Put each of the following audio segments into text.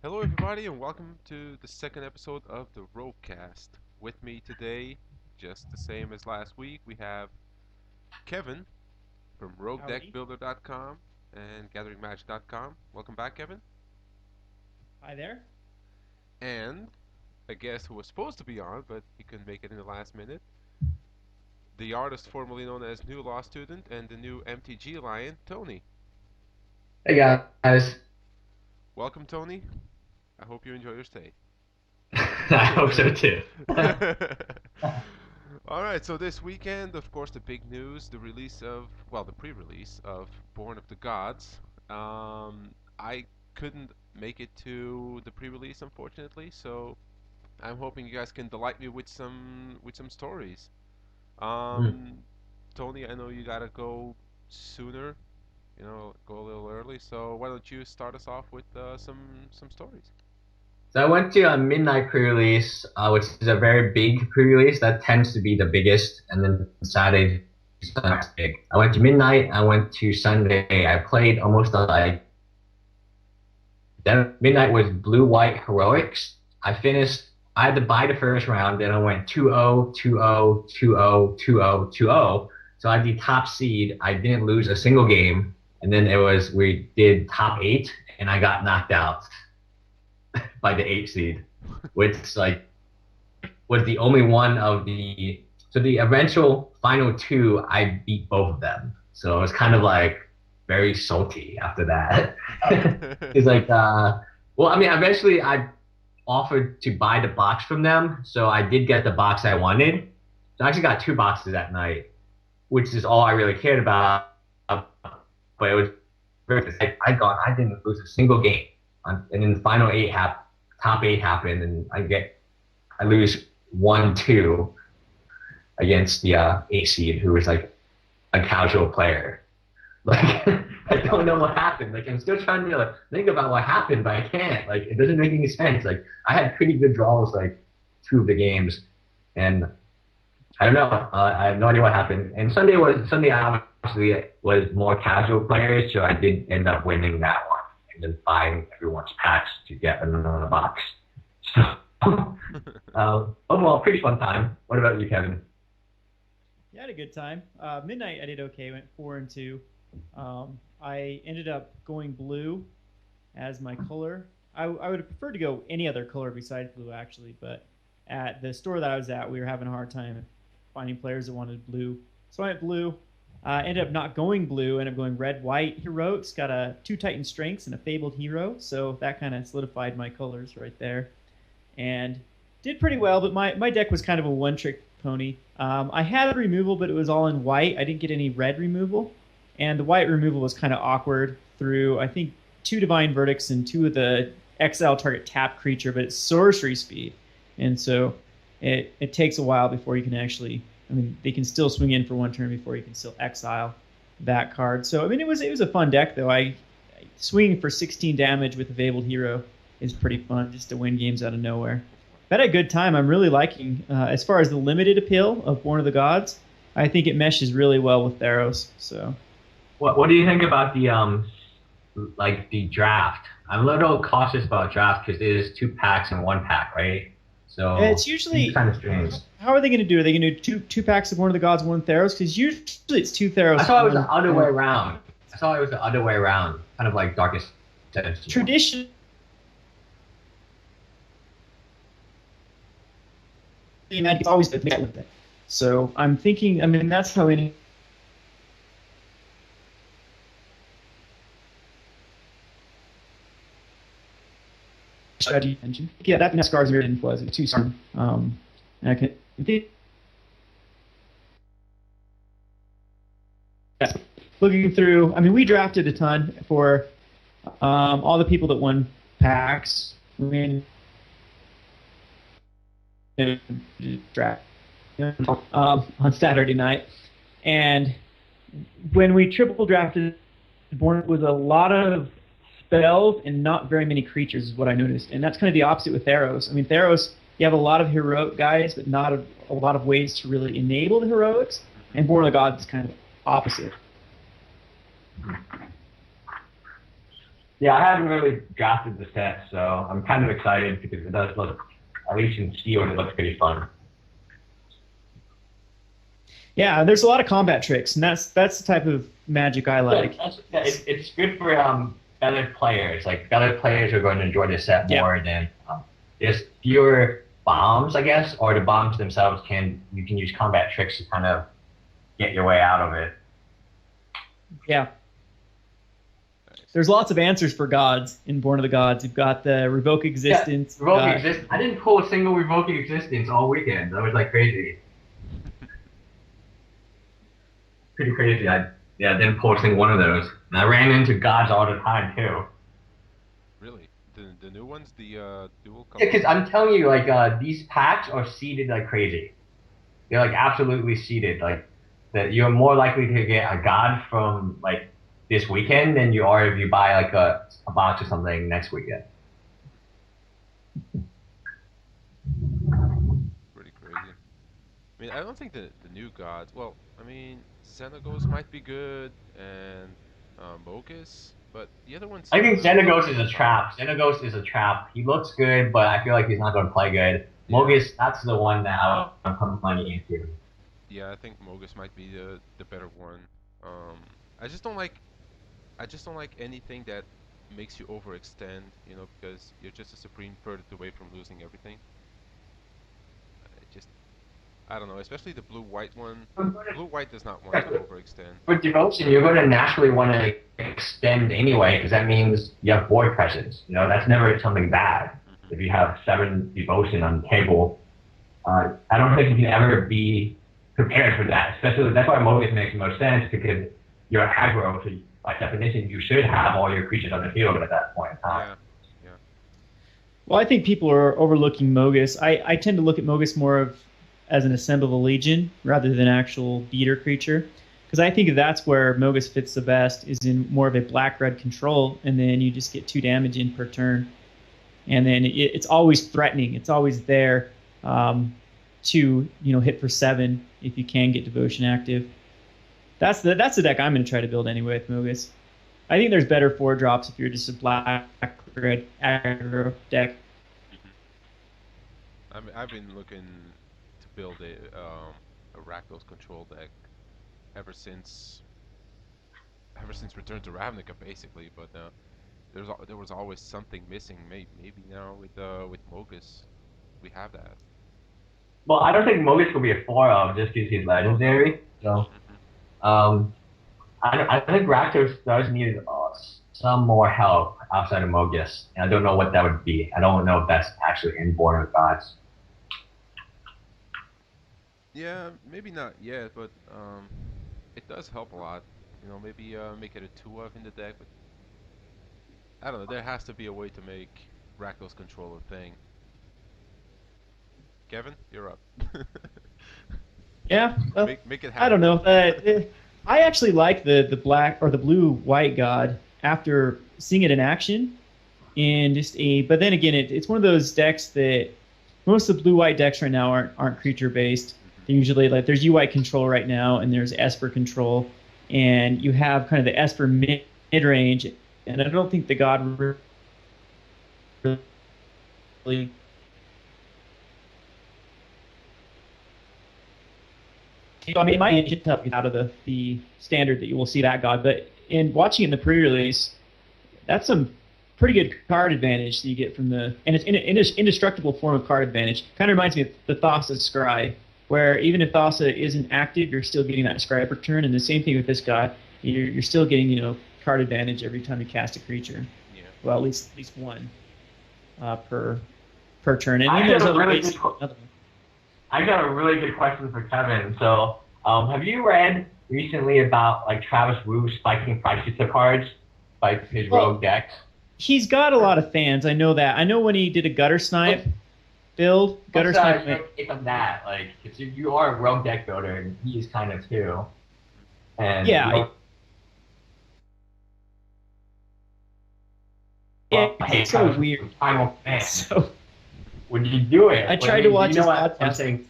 Hello, everybody, and welcome to the second episode of the Roguecast. With me today, just the same as last week, we have Kevin from Howdy. RogueDeckBuilder.com and GatheringMatch.com. Welcome back, Kevin. Hi there. And a guest who was supposed to be on, but he couldn't make it in the last minute, the artist formerly known as New Law Student and the new MTGLion, Tony. Hey guys, Welcome, Tony. I hope you enjoy your stay. I hope so too. All right, so this weekend, of course, the big news, the release of, well, the pre-release of Born of the Gods. I couldn't make it to the pre-release, unfortunately, so I'm hoping you guys can delight me with some stories. Mm. Um, Tony, I know you gotta go sooner, go a little early, so why don't you start us off with some stories? So I went to a midnight pre-release, which is a very big pre-release. That tends to be the biggest, and then Saturday is the next big. I went to midnight. I went to Sunday. I played almost like then midnight was blue white heroics. I finished. I had to buy the first round. Then I went 2-0, 2-0, 2-0, 2-0, 2-0. So I had the top seed. I didn't lose a single game. And then we did top eight, and I got knocked out by the eight seed, which like was the only one of the eventual final two. I beat both of them, so it was kind of like very salty after that. It's like, well, I mean, eventually I offered to buy the box from them, so I did get the box I wanted. So I actually got two boxes that night, which is all I really cared about. But it was very, I didn't lose a single game, and then the final top eight happened, and I lose 1-2 against the eight seed, who was like a casual player. Like I don't know what happened. Like I'm still trying to like, think about what happened, but I can't. Like it doesn't make any sense. Like I had pretty good draws like two of the games, and I don't know. I have no idea what happened. And Sunday obviously was more casual players, so I did end up winning that one and then buying everyone's packs to get another box. So overall, pretty fun time. What about you, Kevin? Yeah, I had a good time. Midnight, I did okay. Went 4-2. I ended up going blue as my color. I would have preferred to go any other color besides blue, actually. But at the store that I was at, we were having a hard time finding players that wanted blue. So I went blue. Ended up not going blue. Ended up going red, white heroics. Got a two Titan strengths and a fabled hero. So that kind of solidified my colors right there. And did pretty well, but my deck was kind of a one trick pony. I had removal, but it was all in white. I didn't get any red removal, and the white removal was kind of awkward through I think two divine verdicts and two of the XL target tap creature, but it's sorcery speed, and so it takes a while before you can actually. I mean, they can still swing in for one turn before you can still exile that card. So I mean, it was a fun deck though. I swinging for 16 damage with a fabled hero is pretty fun just to win games out of nowhere. But had a good time. I'm really liking, as far as the limited appeal of Born of the Gods, I think it meshes really well with Theros. So What do you think about the like the draft? I'm a little cautious about draft because it is two packs and one pack, right? So it's it's usually, kind of strange. how are they going to do it? Are they going to do two packs of Born of the Gods, one Theros? Because usually it's two I Theros, thought it was one. the other way around. I thought it was the other way around, kind of like Darkest Sentinel. Traditionally, Magic's always been with it. So I'm thinking, I mean, that's how it strategy engine. Yeah, that NASCAR's very influence was too strong. And I can looking through. I mean, we drafted a ton for all the people that won packs. I mean, draft on Saturday night, and when we triple drafted, Born was a lot of spells and not very many creatures is what I noticed. And that's kind of the opposite with Theros. I mean, Theros, you have a lot of heroic guys, but not a lot of ways to really enable the heroics. And Born of the Gods is kind of opposite. Yeah, I haven't really drafted the set, so I'm kind of excited because it does look, at least in Sealed, it looks pretty fun. Yeah, there's a lot of combat tricks, and that's the type of magic I Yeah, like. it's good for better players. Like better players are going to enjoy the set Yeah, more than there's fewer bombs, I guess, or the bombs themselves you can use combat tricks to kind of get your way out of it. yeah. Nice. There's lots of answers for gods in Born of the Gods. You've got the revoke Yeah, existence. revoking existence. I didn't pull a single revoking existence all weekend. That was like crazy, pretty crazy. I didn't pull a single one of those, and I ran into gods all the time too. Really? The new ones, the dual Yeah, color. because I'm telling you, like these packs are seeded like crazy. They're like absolutely seeded. Like that, you're more likely to get a god from like this weekend than you are if you buy like a box or something next weekend. Pretty crazy. I mean, I don't think the new gods. Well, I mean, Xenagos might be good, and Mogus, but the other ones I seem a think little Xenagos is a trap. Xenagos is a trap. He looks good, but I feel like he's not going to play good. yeah, Mogus, that's the one that I want to put money into. yeah. I think Mogus might be the better one. Um, I just don't like I just don't like anything that makes you overextend. You know, because you're just a supreme furthest away from losing everything. It just I don't know, especially the blue-white one. Blue-white does not want to overextend. For devotion, you're going to naturally want to extend anyway, because that means you have void presence. You know, that's never something bad. Hmm. If you have 7 devotion on the table, I don't think you can ever be prepared for that. Especially that's why Mobius makes the most sense because you're aggro, so by definition, you should have all your creatures on the field at that point in time. Yeah, yeah. Well, I think people are overlooking Mogus. I tend to look at Mogus more of as an assemblable legion rather than actual beater creature. Because I think that's where Mogus fits the best, is in more of a black-red control, and then you just get 2 damage in per turn. And then it's always threatening. It's always there to hit for 7 if you can get Devotion active. That's the deck I'm going to try to build anyway with Mogus. I think there's better 4-drops if you're just a black-red aggro deck. I've been looking to build a Rakdos control deck ever since Return to Ravnica, basically. But there was always something missing. Maybe now with Mogus, we have that. Well, I don't think Mogus will be a 4 of just because he's legendary. So, um, I think Rakdos does need some more help outside of Mogus, and I don't know what that would be. I don't know if that's actually in Born of Gods. Yeah, maybe not yet, but it does help a lot. You know, maybe make it a 2 of in the deck, but I don't know. There has to be a way to make Rakdos control a thing. Kevin, you're up. Yeah, Make it I don't happen. know. I actually like the black or the blue-white god after seeing it in action, and But then again, it's one of those decks that most of the blue-white decks right now aren't creature-based. They're usually like there's UI control right now, and there's Esper control, and you have kind of the Esper mid-range, and I don't think the god really. I mean, it might get tough out of the standard that you will see that god, but in watching it in the pre-release, that's some pretty good card advantage that you get from and it's an indestructible form of card advantage. Kind of reminds me of the Thassa Scry, where even if Thassa isn't active, you're still getting that Scry per turn, and the same thing with this guy. You're still getting card advantage every time you cast a creature. Yeah. Well, at least one per turn. And I then there's have a other really ways. good I got a really good question for Kevin. So, have you read recently about like Travis Wu spiking prices of cards, like his rogue decks? He's got a lot of fans. I know that. I know when he did a gutter snipe build, gutter snipe. Take on that, like, cause you are a rogue deck builder, and he is kind of too. And Yeah. It's so weird. Final fan. So would you do it? I tried to watch his what I'm podcast. saying?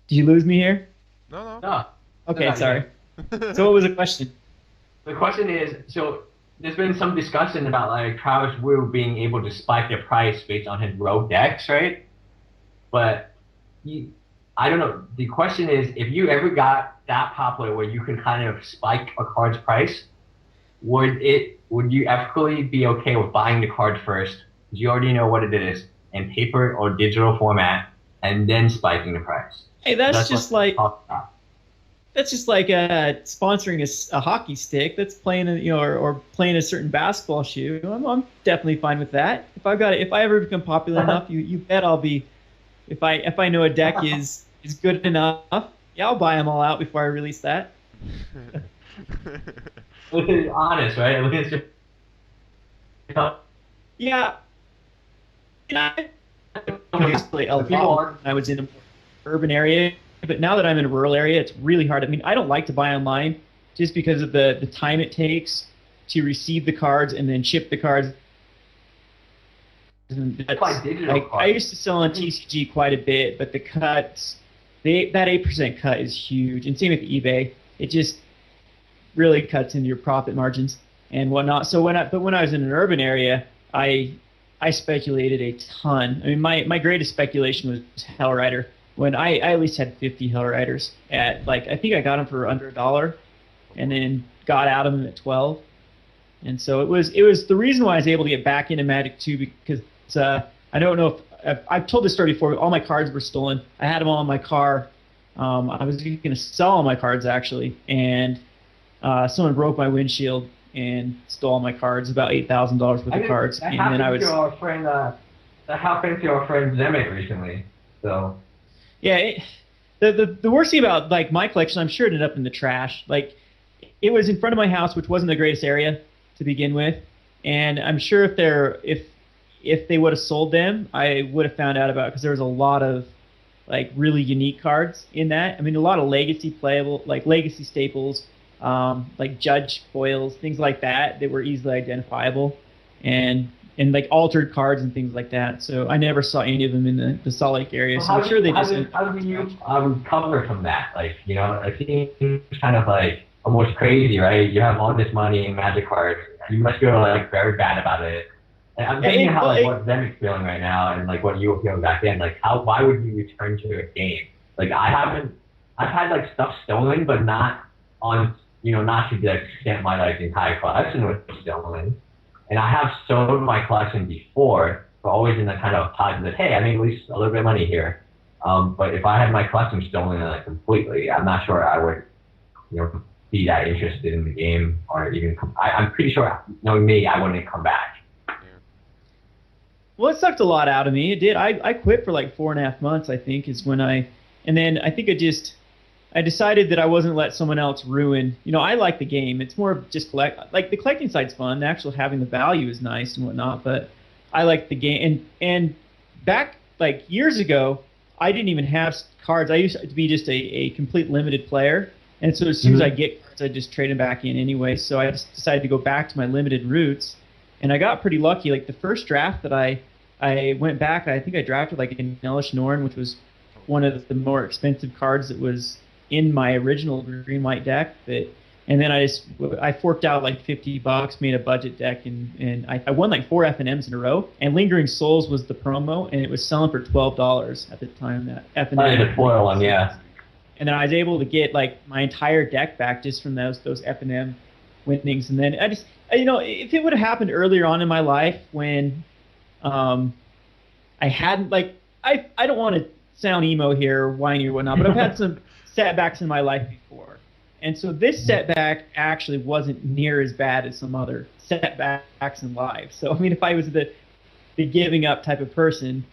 Did you lose me here? No, no. No, no, Okay, not sorry. yet. So what was the question? The question is, so there's been some discussion about like Travis Wu being able to spike the price based on his rogue decks, right? But he, I don't know. The question is, if you ever got that popular where you can kind of spike a card's price, would you ethically be okay with buying the card first, because you already know what it is, in paper or digital format, and then spiking the price? Hey, That's what we talked about. that's just like sponsoring a hockey stick. That's playing or playing a certain basketball shoe. I'm definitely fine with that. If I ever become popular enough, you bet I'll be. If I know a deck is good enough, yeah, I'll buy them all out before I release that. Look at honest, right? Look at just Yeah, I used to play a people lot are when I was in an urban area, but now that I'm in a rural area, it's really hard. I mean, I don't like to buy online just because of the time it takes to receive the cards and then ship the cards. And that's, buy digital like, I cards. used to sell on TCG quite a bit, but the cuts, that 8% cut is huge, and same with eBay. It just really cuts into your profit margins and whatnot. So when I was in an urban area, I speculated a ton. I mean, my greatest speculation was Hellrider. When I at least had 50 Hellriders at, like, I think I got them for under $1, and then got out of them at 12. And so it was the reason why I was able to get back into Magic 2, because I don't know if I've told this story before. All my cards were stolen. I had them all in my car. I was going to sell all my cards actually, and someone broke my windshield and stole all my cards, about $8,000 worth of cards. That And happened then I was to our friend. That happened to our friend Zemet recently. So yeah. The worst thing about, like, my collection, I'm sure it ended up in the trash. Like, it was in front of my house, which wasn't the greatest area to begin with, and I'm sure if they would have sold them, I would have found out about it, because there was a lot of, like, really unique cards in that. I mean, a lot of legacy playable, like legacy staples, like judge foils, things like that were easily identifiable, and like altered cards and things like that. So I never saw any of them in the Salt Lake area. So I'm sure they just. How do you recover from that? Like, it seems kind of like almost crazy, right? You have all this money in Magic cards. You must feel like very bad about it. And I'm thinking how like what Zemic's feeling right now, and like what you were feeling back then. Like, why would you return to a game? Like, I've had like stuff stolen, but not on, not to the extent my like entire collection was stolen. And I have sold my collection before, but always in the kind of positive, hey, I made at least a little bit of money here. But if I had my collection stolen like completely, I'm not sure I would, be that interested in the game, or even. I'm pretty sure, knowing me, I wouldn't come back. Well, it sucked a lot out of me. It did. I quit for like 4.5 months, I think, is when and then I think I decided that I wasn't let someone else ruin. I like the game. It's more of just like the collecting side's fun. The actual having the value is nice and whatnot, but I like the game. And back like years ago, I didn't even have cards. I used to be just a complete limited player. And so as soon as I get cards, I just trade them back in anyway. So I just decided to go back to my limited roots. And I got pretty lucky. Like the first draft that I went back, I think I drafted like an Elish Norn, which was one of the more expensive cards that was in my original green white deck. And then I forked out like $50, made a budget deck, and I won like 4 F&Ms in a row. And Lingering Souls was the promo, and it was selling for $12 at the time. That F&M. The foil one, yeah. And then I was able to get like my entire deck back just from those F&M winnings. And then I just, if it would have happened earlier on in my life when I hadn't, like, I don't want to sound emo here or whiny or whatnot, but I've had some setbacks in my life before. And so this setback actually wasn't near as bad as some other setbacks in life. So, I mean, if I was the giving up type of person,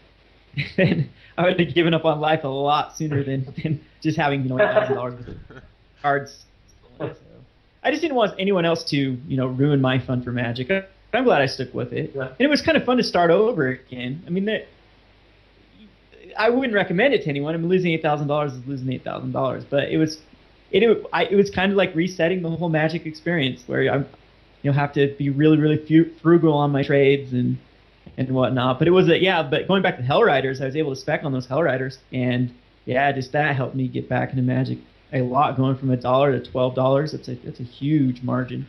then I would have given up on life a lot sooner than just having, $1,000 worth of cards. So I just didn't want anyone else to, ruin my fun for Magic. I'm glad I stuck with it. Yeah. And it was kind of fun to start over again. I mean, I wouldn't recommend it to anyone. I mean, losing $8,000 is losing $8,000, but it was kind of like resetting the whole Magic experience, where I have to be really, really frugal on my trades and whatnot. But it was but going back to Hellriders, I was able to spec on those Hellriders, and yeah, just that helped me get back into Magic a lot, going from $1 to $12. That's a huge margin.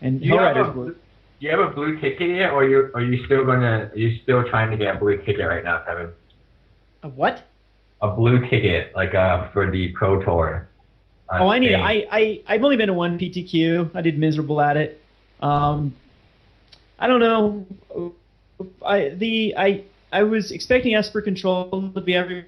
And Do you Hell have Riders a were do you have a blue ticket yet, or are you still trying to get a blue ticket right now, Kevin? a what? A blue ticket, like for the Pro Tour Oh, on I need. Spain. I've only been to one PTQ. I did miserable at it. Um, I don't know. I was expecting Esper Control to be every.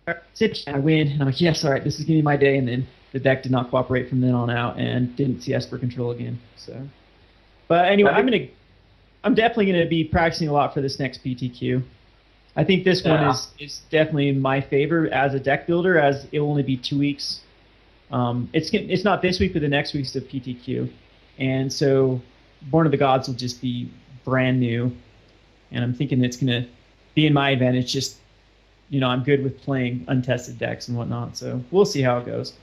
I win, and I'm like, yes, all right, this is gonna be my day. And then the deck did not cooperate from then on out, and didn't see Esper Control again. So, but anyway, I think, I'm definitely gonna be practicing a lot for this next PTQ. I think this one yeah. is definitely my favor as a deck builder, as it will only be 2 weeks. It's not this week, but the next week's the PTQ, and so Born of the Gods will just be brand new, and I'm thinking it's gonna be in my advantage. Just I'm good with playing untested decks and whatnot, so we'll see how it goes.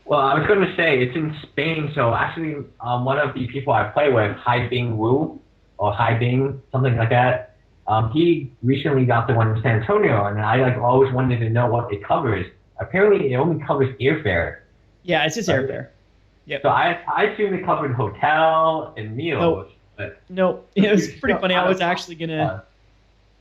Well, I was going to say it's in Spain, so actually, one of the people I play with, Hai Bing Wu, or Hai Bing, something like that. He recently got the one in San Antonio, and I like always wanted to know what it covers. Apparently, it only covers airfare. Yeah, it's just Right? airfare. Yep. So I assumed it covered hotel and No, meals, but no, it was pretty so funny. out of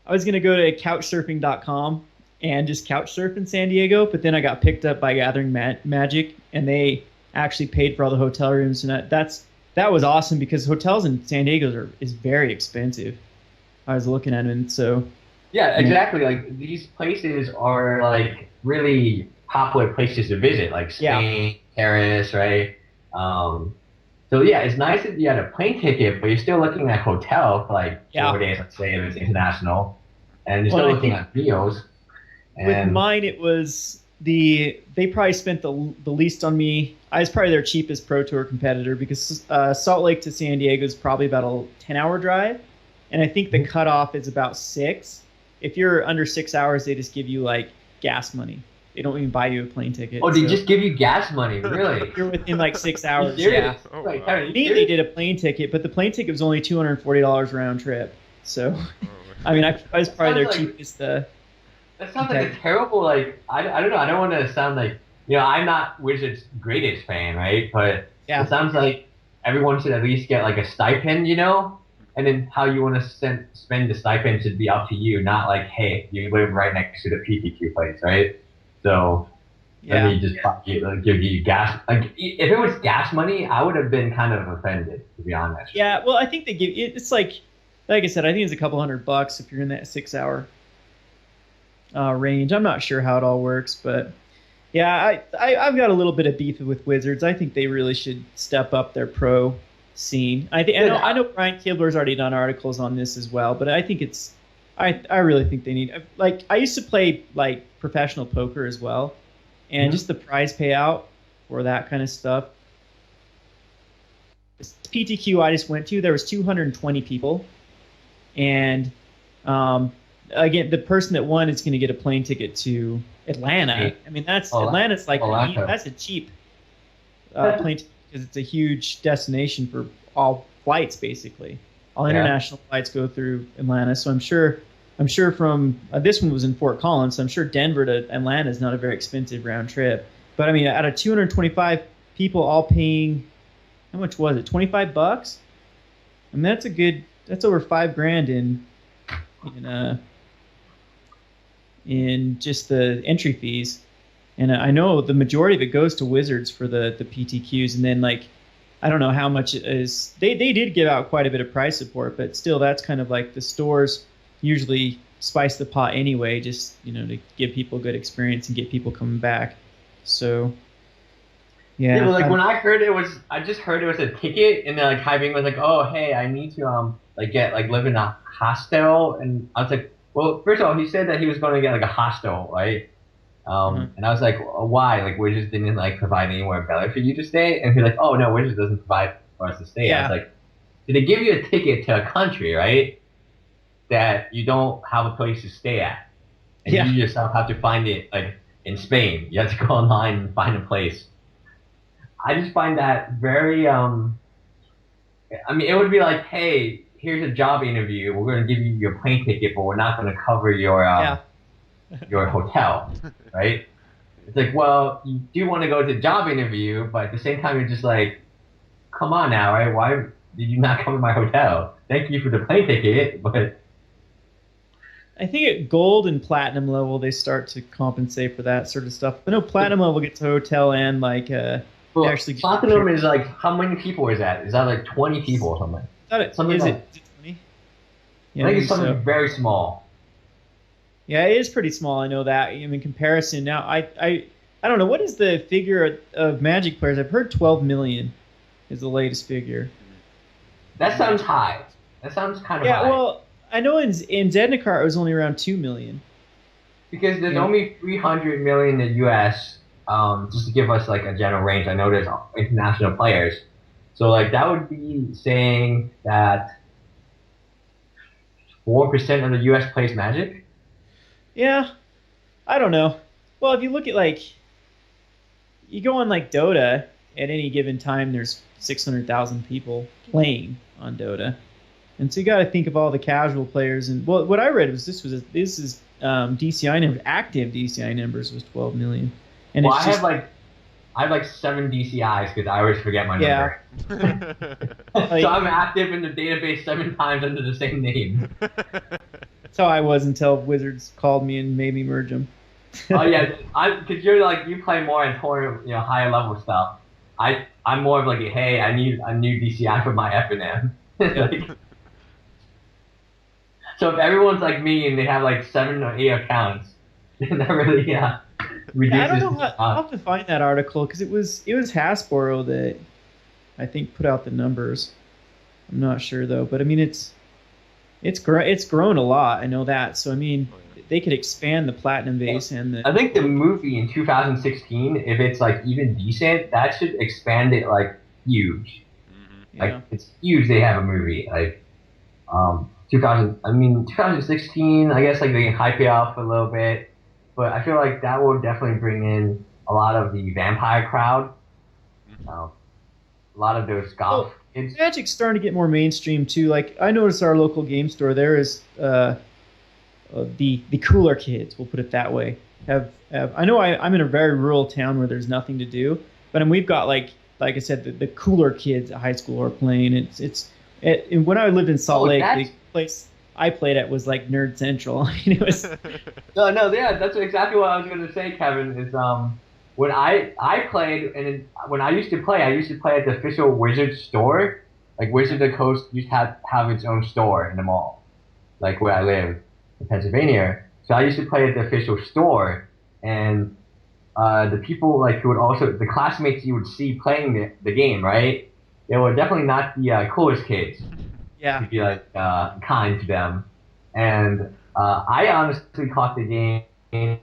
I was gonna go to couchsurfing.com and just couch surf in San Diego, but then I got picked up by Gathering Magic, and they actually paid for all the hotel rooms, and that was awesome because hotels in San Diego is very expensive. I was looking at it, and so yeah, exactly. Like these places are like really popular places to visit, like yeah, Spain, Paris, right? Um, so yeah, it's nice that you had a plane ticket, but you're still looking at hotel for like yeah. 4 days, let's say if it's international, and you're Well, still I looking think at meals. with And mine it was they probably spent the least on me. I was probably their cheapest Pro Tour competitor because Salt Lake to San Diego is probably about a 10-hour drive, and I think the cutoff is about 6. If you're under 6 hours, they just give you like gas money. They don't even buy you a plane ticket. oh, they So just give you gas money, really? if you're within like 6 You hours, serious? yeah. Oh, Like, wow. Kevin, you Me, they serious? did a plane ticket, but the plane ticket was only $240 round trip. So, Oh, I mean, I was probably their Sounds like- cheapest. That sounds like Okay. a terrible, like, I don't know, I don't want to sound like, I'm not Wizards' greatest fan, right? But Yeah. it sounds like everyone should at least get like a stipend, And then how you want to spend the stipend should be up to you, not like, hey, you live right next to the PTQ place, right? So let Yeah. me just give you gas. Like, if it was gas money, I would have been kind of offended, to be honest. Yeah. Well, I think they give it's like I said, I think it's a couple $100 if you're in that 6-hour range. I'm not sure how it all works, but yeah, I've got a little bit of beef with Wizards. I think they really should step up their pro scene. I know Brian Kibler's already done articles on this as well, but I think I really think they need, like, I used to play like professional poker as well, and just the prize payout for that kind of stuff. This PTQ I just went to, there was 220 people, and again, the person that won is going to get a plane ticket to Atlanta. I mean, Atlanta's like that's a cheap plane ticket because it's a huge destination for all flights, basically. All international flights go through Atlanta, so I'm sure from this one was in Fort Collins, so I'm sure Denver to Atlanta is not a very expensive round trip. But I mean, out of 225 people all paying, how much was it? $25? I mean, that's over $5,000 in just the entry fees. And I know the majority of it goes to Wizards for the PTQs, and then like I don't know how much it is. They did give out quite a bit of prize support, but still, that's kind of like the stores usually spice the pot anyway, just to give people a good experience and get people coming back. So yeah, but like when I just heard it was a ticket, and then like Hyping was like, oh hey, I need to live in a hostel, and I was like, well, first of all, he said that he was going to get like a hostel, right? And I was like, why? Like, Wizards didn't like provide anywhere better for you to stay? And he's like, oh no, Wizards doesn't provide for us to stay. Yeah. I was like, did they give you a ticket to a country, right? That you don't have a place to stay at, and you yourself have to find it like in Spain. You have to go online and find a place. I just find that very I mean, it would be like, hey, here's a job interview. We're going to give you your plane ticket, but we're not going to cover Yeah. your hotel, right? It's like, well, you do want to go to the job interview, but at the same time, you're just like, come on now, right? Why did you not cover my hotel? Thank you for the plane ticket, but I think at gold and platinum level they start to compensate for that sort of stuff. But no, platinum level gets hotel and like they well, actually get platinum is like, how many people is that? Is that like 20 people or something? Something is like, it 20? I Yeah, think maybe it's something so. very small. Yeah, it is pretty small. I know that. In comparison, now I don't know what is the figure of Magic players. I've heard 12 million is the latest figure. That sounds high. That sounds kind of Yeah, high. well, I know in Zendikar it was only around 2 million. Because there's You know, only 300 million in the US, just to give us like a general range. I know there's international players. So like that would be saying that 4% of the US plays Magic? yeah, I don't know. Well, if you look at like you go on like Dota at any given time, there's 600,000 people playing on Dota, and so you got to think of all the casual players. And well, what I read was this is DCI numbers, active DCI numbers was 12 million, and Well, it's just I have like 7 DCIs because I always forget my yeah, number. So like I'm active in the database 7 times under the same name. that's how I was until Wizards called me and made me merge them. Oh yeah, I because you're like you play more in tournament, higher level stuff. I'm more of like, hey, I need a new DCI for my FNM. Yeah. Like, so if everyone's like me and they have like 7 or 8 accounts, then that really Yeah, I don't reduces. know how I'll have to find that article because it was Hasbro that I think put out the numbers. I'm not sure though, but I mean it's grown a lot. I know that. So I mean Oh, yeah. they could expand the platinum base and the I think the movie in 2016, if it's like even decent, that should expand it like huge. yeah. Like it's huge. They have a movie like 2000. I mean 2016. I guess like they can hype it up a little bit, but I feel like that will definitely bring in a lot of the vampire crowd. Mm-hmm. Uh, a lot of those golf Well, kids. Magic's starting to get more mainstream too. Like I noticed our local game store there is the cooler kids. We'll put it that way. Have I know I'm in a very rural town where there's nothing to do, but we've got like I said the cooler kids at high school are playing. And when I lived in Salt Oh, Lake, that's the place I played at was like Nerd Central. I mean, it was no, yeah, that's exactly what I was gonna say, Kevin. Is when I played when I used to play at the official Wizard store. Like Wizard of the Coast used to have its own store in the mall, like where I live in Pennsylvania. So I used to play at the official store, and the people like who would also the classmates you would see playing the game, right? They were definitely not the coolest kids to yeah. be like kind to them. And I honestly caught the game.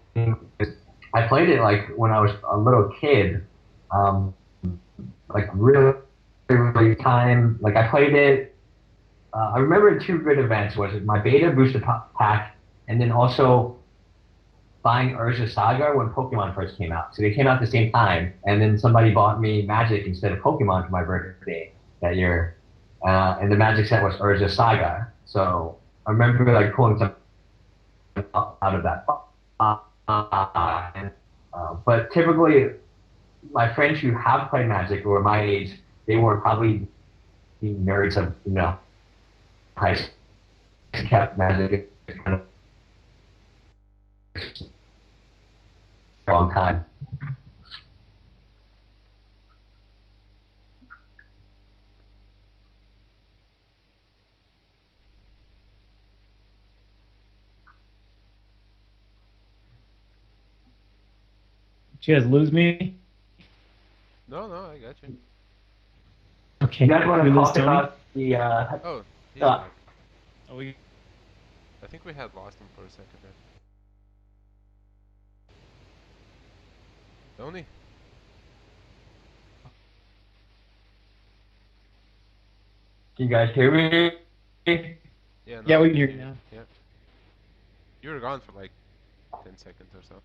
I played it like when I was a little kid, um, like really, really time. Like I played it. I remember two good events was my beta booster pack, and then also buying Urza Saga when Pokemon first came out. So they came out at the same time, and then somebody bought me Magic instead of Pokemon for my birthday that year. And the Magic set was Urza Saga. So I remember like pulling some out of that. But typically, my friends who have played Magic who are my age, they were probably the nerds of high school. Kept Magic kind of a long time. Did you guys lose me? No, no, I got you. Okay. You guys want We to lose talk Tony? about the Oh, he's uh, back. Oh, we I think we had lost him for a second there. Tony? can you guys hear me? Yeah, yeah no, we I can hear you you. now. Yeah. You were gone for like 10 seconds or so.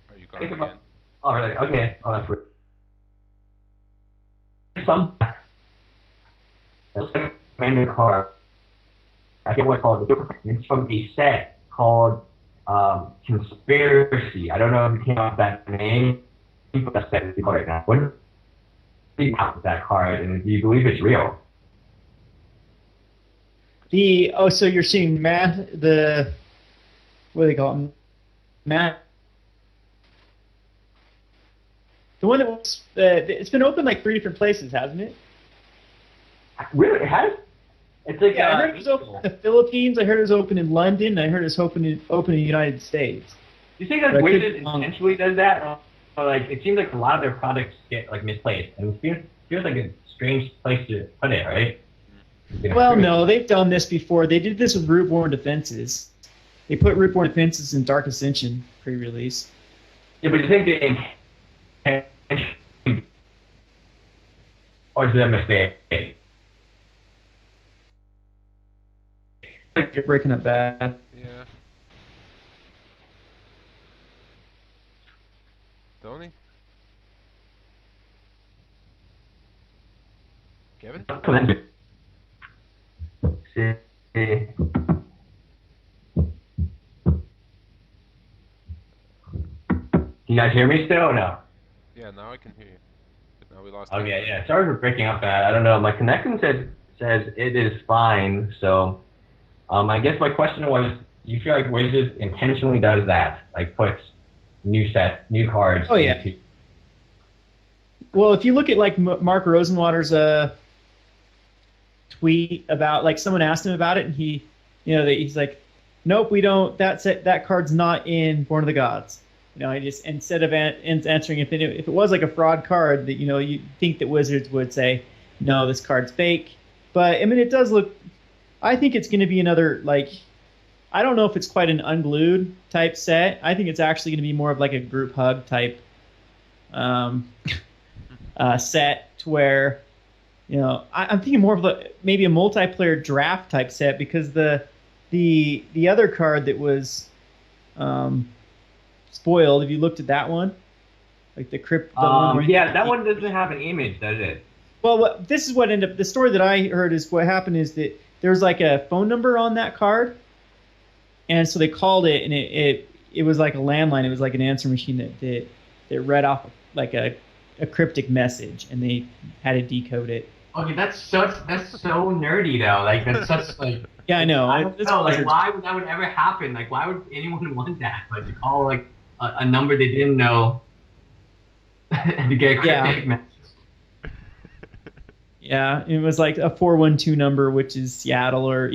Are you gone again? Oh, really? Okay. Oh, that's weird. some commander card. I forget what it's called. It's from a set called Conspiracy. I don't know if you came up with that name, but that set is called right now. What do you think with that card, and do you believe it's real? So you're seeing what do they call it? The one that was it's been open like 3 different places, hasn't it? Really, it has. It's like I heard it was open in the Philippines. I heard it was open in London. I heard it was open in the United States. Do you think that Wizards intentionally does that? Or like it seems like a lot of their products get like misplaced, and it feels like a strange place to put it, right? Well, no, they've done this before. They did this with Rootborn Defenses. They put Rootborn Defenses in Dark Ascension pre-release. Yeah, but you think they or is it a mistake? You're breaking up bad. Yeah. Tony? Kevin? Can you guys hear me still or no? Yeah, now I can hear you. But now we lost. Okay, yeah. Sorry for breaking up bad. I don't know. My connection says it is fine. So, I guess my question was, do you feel like Wizards intentionally does that, like puts new cards? Oh yeah. Well, if you look at like Mark Rosenwater's tweet about like someone asked him about it, and he's like, nope, we don't. That card's not in Born of the Gods. I just instead of answering if it was like a fraud card that you think that Wizards would say, no, this card's fake. But I mean, it does look. I think it's going to be another like. I don't know if it's quite an unglued type set. I think it's actually going to be more of like a group hug type set to where, I'm thinking more of maybe a multiplayer draft type set because the other card that was spoiled. Have you looked at that one? Like the crypt. That one doesn't have an image, does it? Well, this is what ended up. The story that I heard is what happened is that there was like a phone number on that card, and so they called it, and it was like a landline. It was like an answer machine that read off like a cryptic message, and they had to decode it. Okay, that's so nerdy though. Like that's such like. Yeah, I know. I don't know. Like, why would that ever happen? Like, why would anyone want that? Like, to call like a number they didn't know to get a cryptic message. Yeah, it was like a 412 number, which is Seattle or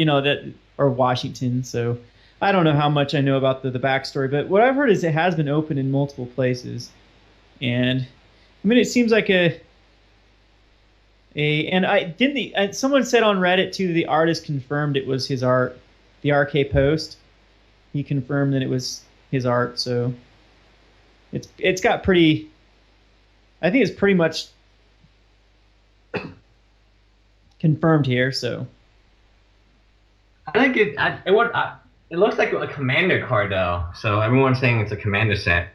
or Washington. So I don't know how much I know about the backstory, but what I've heard is it has been open in multiple places, and I mean it seems like someone said on Reddit too, the artist confirmed it was his art. The RK post, he confirmed that it was his art. So it's got pretty. I think it's pretty much confirmed here. So I think it looks like a commander card though. So everyone's saying it's a commander set,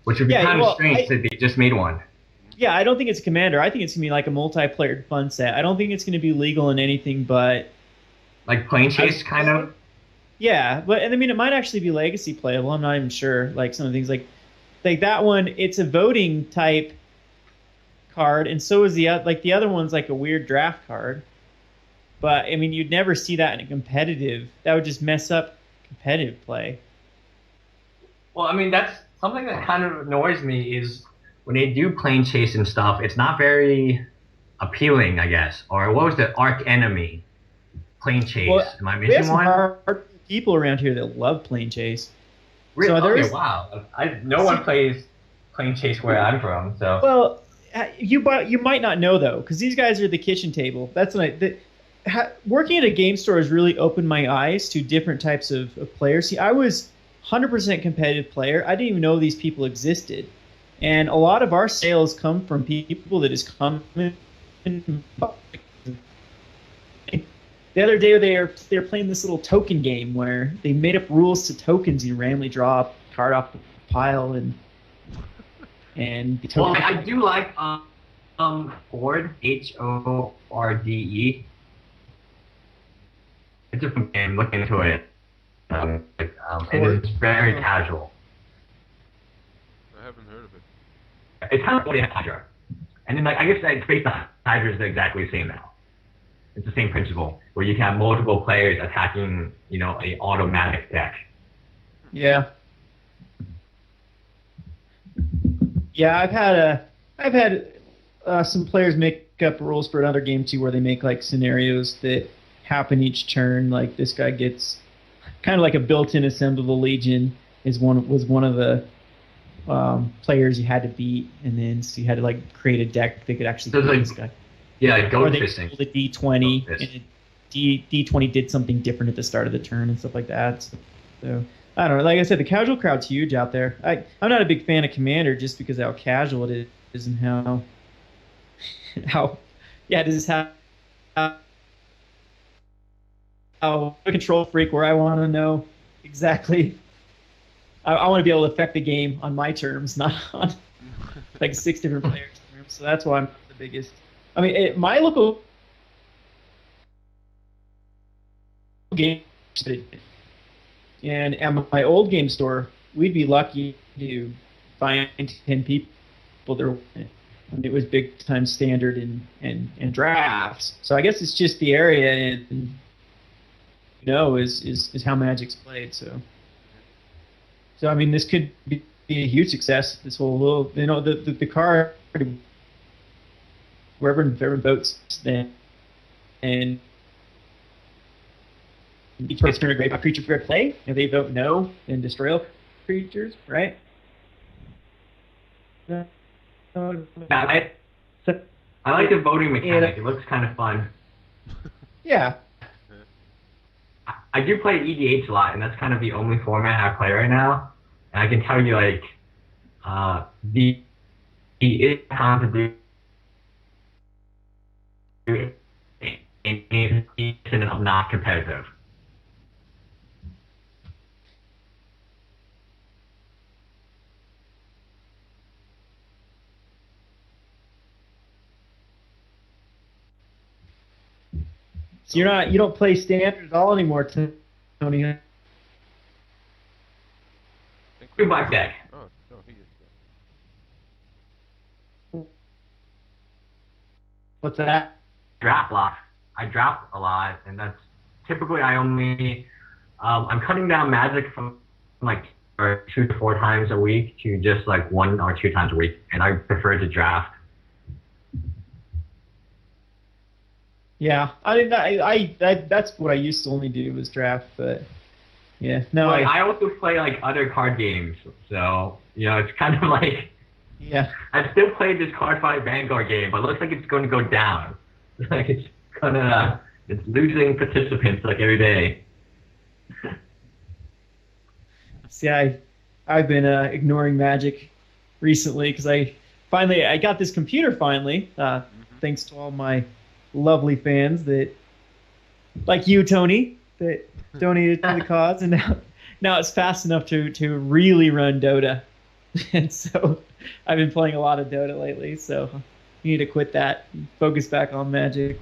which would be kind of strange that they just made one. Yeah, I don't think it's a commander. I think it's gonna be like a multiplayer fun set. I don't think it's gonna be legal in anything but like plane chase kind of. Yeah, but I mean it might actually be legacy playable. I'm not even sure. Like some of the things like that one, it's a voting type card, and so is the other one's like a weird draft card. But I mean, you'd never see that in a competitive. That would just mess up competitive play. Well, I mean that's something that kind of annoys me is. When they do plane chase and stuff, it's not very appealing, I guess. Or what was the arch enemy? Plane chase. Well, am I missing one? There are people around here that love plane chase. Really? So okay, wow. No one plays plane chase where I'm from. So. Well, you might not know though, because these guys are the kitchen table. That's working at a game store has really opened my eyes to different types of players. See, I was 100% competitive player. I didn't even know these people existed. And a lot of our sales come from people that just come in. The other day they were playing this little token game where they made up rules to tokens. You randomly draw a card off the pile and well, I do like Horde, Horde. It's a different game. Look into it. And Horde. it's very Oh. casual. I haven't heard of it. It's kind of like Hydra. And then, like, I guess that Space Hydra is exactly the same now. It's the same principle, where you can have multiple players attacking, a automatic deck. Yeah. Yeah, I've had some players make up rules for another game too, where they make like scenarios that happen each turn. Like this guy gets kind of like a built-in assemblable legion was one of the players you had to beat, and then so you had to like create a deck that could actually So it's beat like, this guy. yeah, like Or goat they fisting. rolled a D20, Goat and fist. D20 did something different at the start of the turn and stuff like that. So I don't know. Like I said, the casual crowd's huge out there. I'm not a big fan of Commander just because of how casual it is and how just how a control freak where I want to know exactly. I want to be able to affect the game on my terms, not on like 6 different players' terms. So that's why I'm the biggest. I mean, my local game, and at my old game store, we'd be lucky to find 10 people there. And it was big time standard and drafts. So I guess it's just the area and is how Magic's played. So I mean, this could be a huge success. This whole little, the card wherever everyone votes, then and each person's going to grade a creature for their play. If they vote no, then destroy all creatures, right? Yeah, I like the voting mechanic. It looks kind of fun. Yeah. I do play EDH a lot, and that's kind of the only format I play right now. And I can tell you, like, the is time to do and it's not competitive. So you don't play standard at all anymore, Tony. I think Good black deck. Oh, no, he is. What's that? Draft a lot. I draft a lot, and that's typically I only I'm cutting down Magic from like 2 to 4 times a week to just like 1 or 2 times a week, and I prefer to draft. Yeah, that's what I used to only do was draft, but yeah, no, But I also play like other card games, so it's kind of like yeah, I still play this Card Fight Vanguard game, but it looks like it's going to go down. Like it's losing participants like every day. see, I've been ignoring Magic recently because I got this computer finally, thanks to all my lovely fans that, like you, Tony, that donated to the cause, and now it's fast enough to really run Dota, and so I've been playing a lot of Dota lately. So you need to quit that, and focus back on Magic.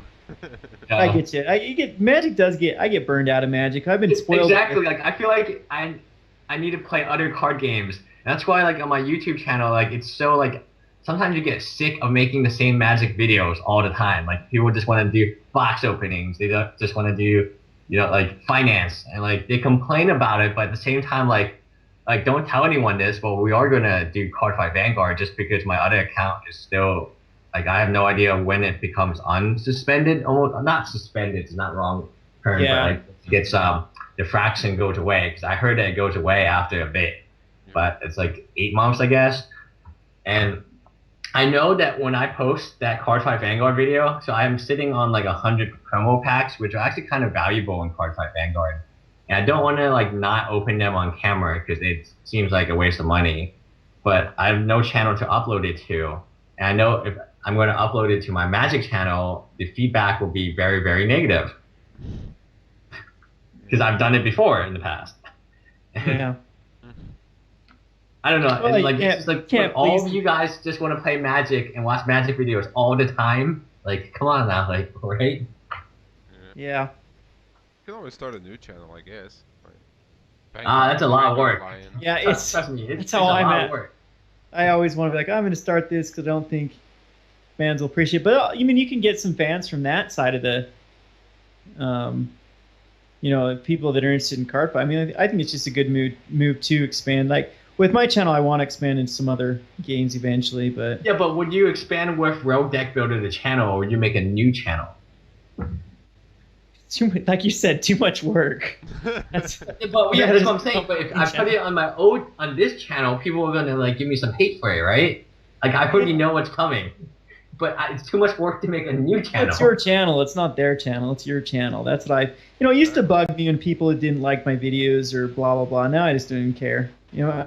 I get you. I get burned out of Magic. I've been spoiled. Exactly. Like I feel like I need to play other card games. And that's why like on my YouTube channel, like it's so like sometimes you get sick of making the same Magic videos all the time. Like people just want to do box openings. They just want to do like finance, and like they complain about it, but at the same time like don't tell anyone this, but we are gonna do Card Fight Vanguard just because my other account is still like I have no idea when it becomes unsuspended. Almost not suspended. It's not wrong term, Yeah. but like it gets the fraction goes away because I heard that it goes away after a bit, but it's like 8 months I guess. And I know that when I post that Card Fight Vanguard video, so I'm sitting on like 100 promo packs, which are actually kind of valuable in Card Fight Vanguard. And I don't want to like not open them on camera because it seems like a waste of money. But I have no channel to upload it to. And I know if I'm going to upload it to my Magic channel, the feedback will be very, very negative. Because I've done it before in the past. Yeah. I don't know. Well, And you like it's just like can't all please. of you guys just want to play Magic and watch Magic videos all the time. Like, come on now, like, right? Yeah. Yeah. You can always start a new channel, I guess. Like That's a lot of work. Lion. Yeah, Trust me, that's it's how a I'm lot at. of work. I always want to be like, I'm going to start this because I don't think fans will appreciate it. But I mean, you can get some fans from that side of the, people that are interested in card fight. I mean, I think it's just a good move to expand. Like with my channel, I want to expand into some other games eventually. But Yeah, but would you expand with Rogue Deck Builder the channel, or would you make a new channel? like you said, too much work. That's, Yeah, but yeah, that's what I'm saying. But if I put it on on this channel, people are gonna like give me some hate for it, right? Like I already know what's coming, but it's too much work to make a new channel. It's your channel. It's not their channel. It's your channel. That's what it used to bug me when people didn't like my videos or blah, blah, blah. Now I just don't even care.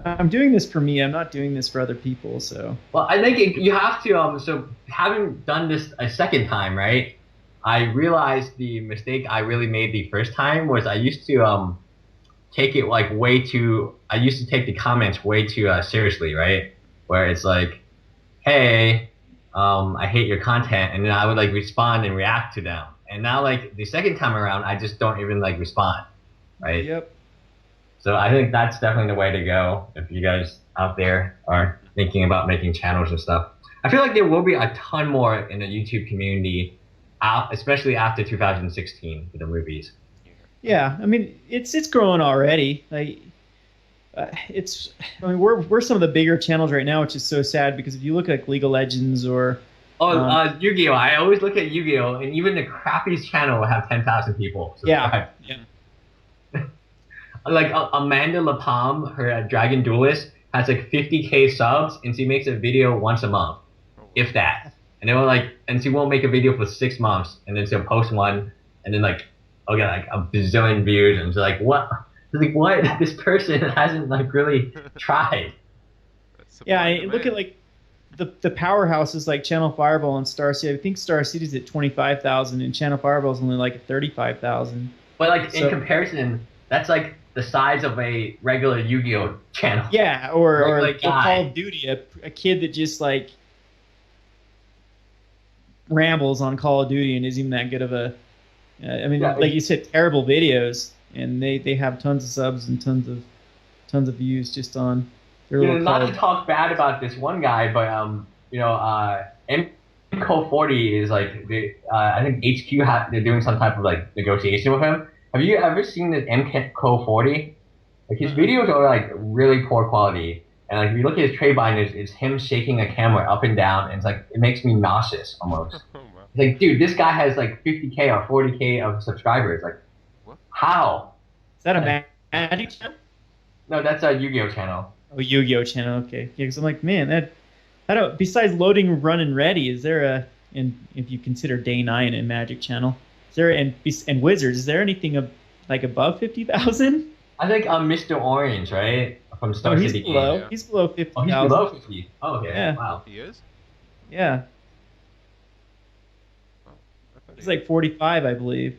I'm doing this for me. I'm not doing this for other people. So. Well, I think you have to. So having done this a second time, right? I realized the mistake I really made the first time was I used to take it like way too. I used to take the comments way too seriously, right? Where it's like, hey, I hate your content, and then I would like respond and react to them. And now like the second time around, I just don't even like respond, right? Yep. So I think that's definitely the way to go if you guys out there are thinking about making channels and stuff. I feel like there will be a ton more in the YouTube community, especially after 2016 for the movies. Yeah, I mean it's growing already. Like we're some of the bigger channels right now, which is so sad because if you look at like League of Legends or Yu-Gi-Oh! I always look at Yu-Gi-Oh! And even the crappiest channel will have 10,000 people subscribe. Yeah. Like Amanda LaPalme, her Dragon Duelist, has like 50K subs, and she makes a video once a month, if that. And they were like, and she won't make a video for 6 months, and then she'll post one, and then like, I'll get like a bazillion views, and she's like, what? She's like, what? This person hasn't like really tried. Yeah, I look at like the powerhouses like Channel Fireball and Star City. I think Star City's at 25,000, and Channel Fireball's only like 35,000. But like in comparison, that's like the size of a regular Yu-Gi-Oh! Channel. Yeah, or like Call of Duty, a kid that just like rambles on Call of Duty and isn't even that good of a. Like you said, terrible videos, and they have tons of subs and tons of views just on. Not to talk bad about this one guy, but MCO40 is like I think HQ they're doing some type of like negotiation with him. Have you ever seen this MCO40? Like his videos are like really poor quality, and like if you look at his trade binders, it's him shaking a camera up and down, and it's like it makes me nauseous almost. It's like, dude, this guy has like 50K or 40K of subscribers. Like, what? How? Is that a Magic channel? No, that's a Yu-Gi-Oh channel. Oh, Yu-Gi-Oh channel. Okay, yeah, because I'm like, man, I don't. Besides loading, run, and ready, is there and if you consider Day 9 a Magic channel, is there and Wizards, is there anything like above 50,000? I think Mr. Orange, right, from Star City. He's below. Yeah. He's below 50,000. Oh, he's below 50. Oh, okay. Yeah. Wow. He is? Yeah, Oh, I thought he's like 45, I believe.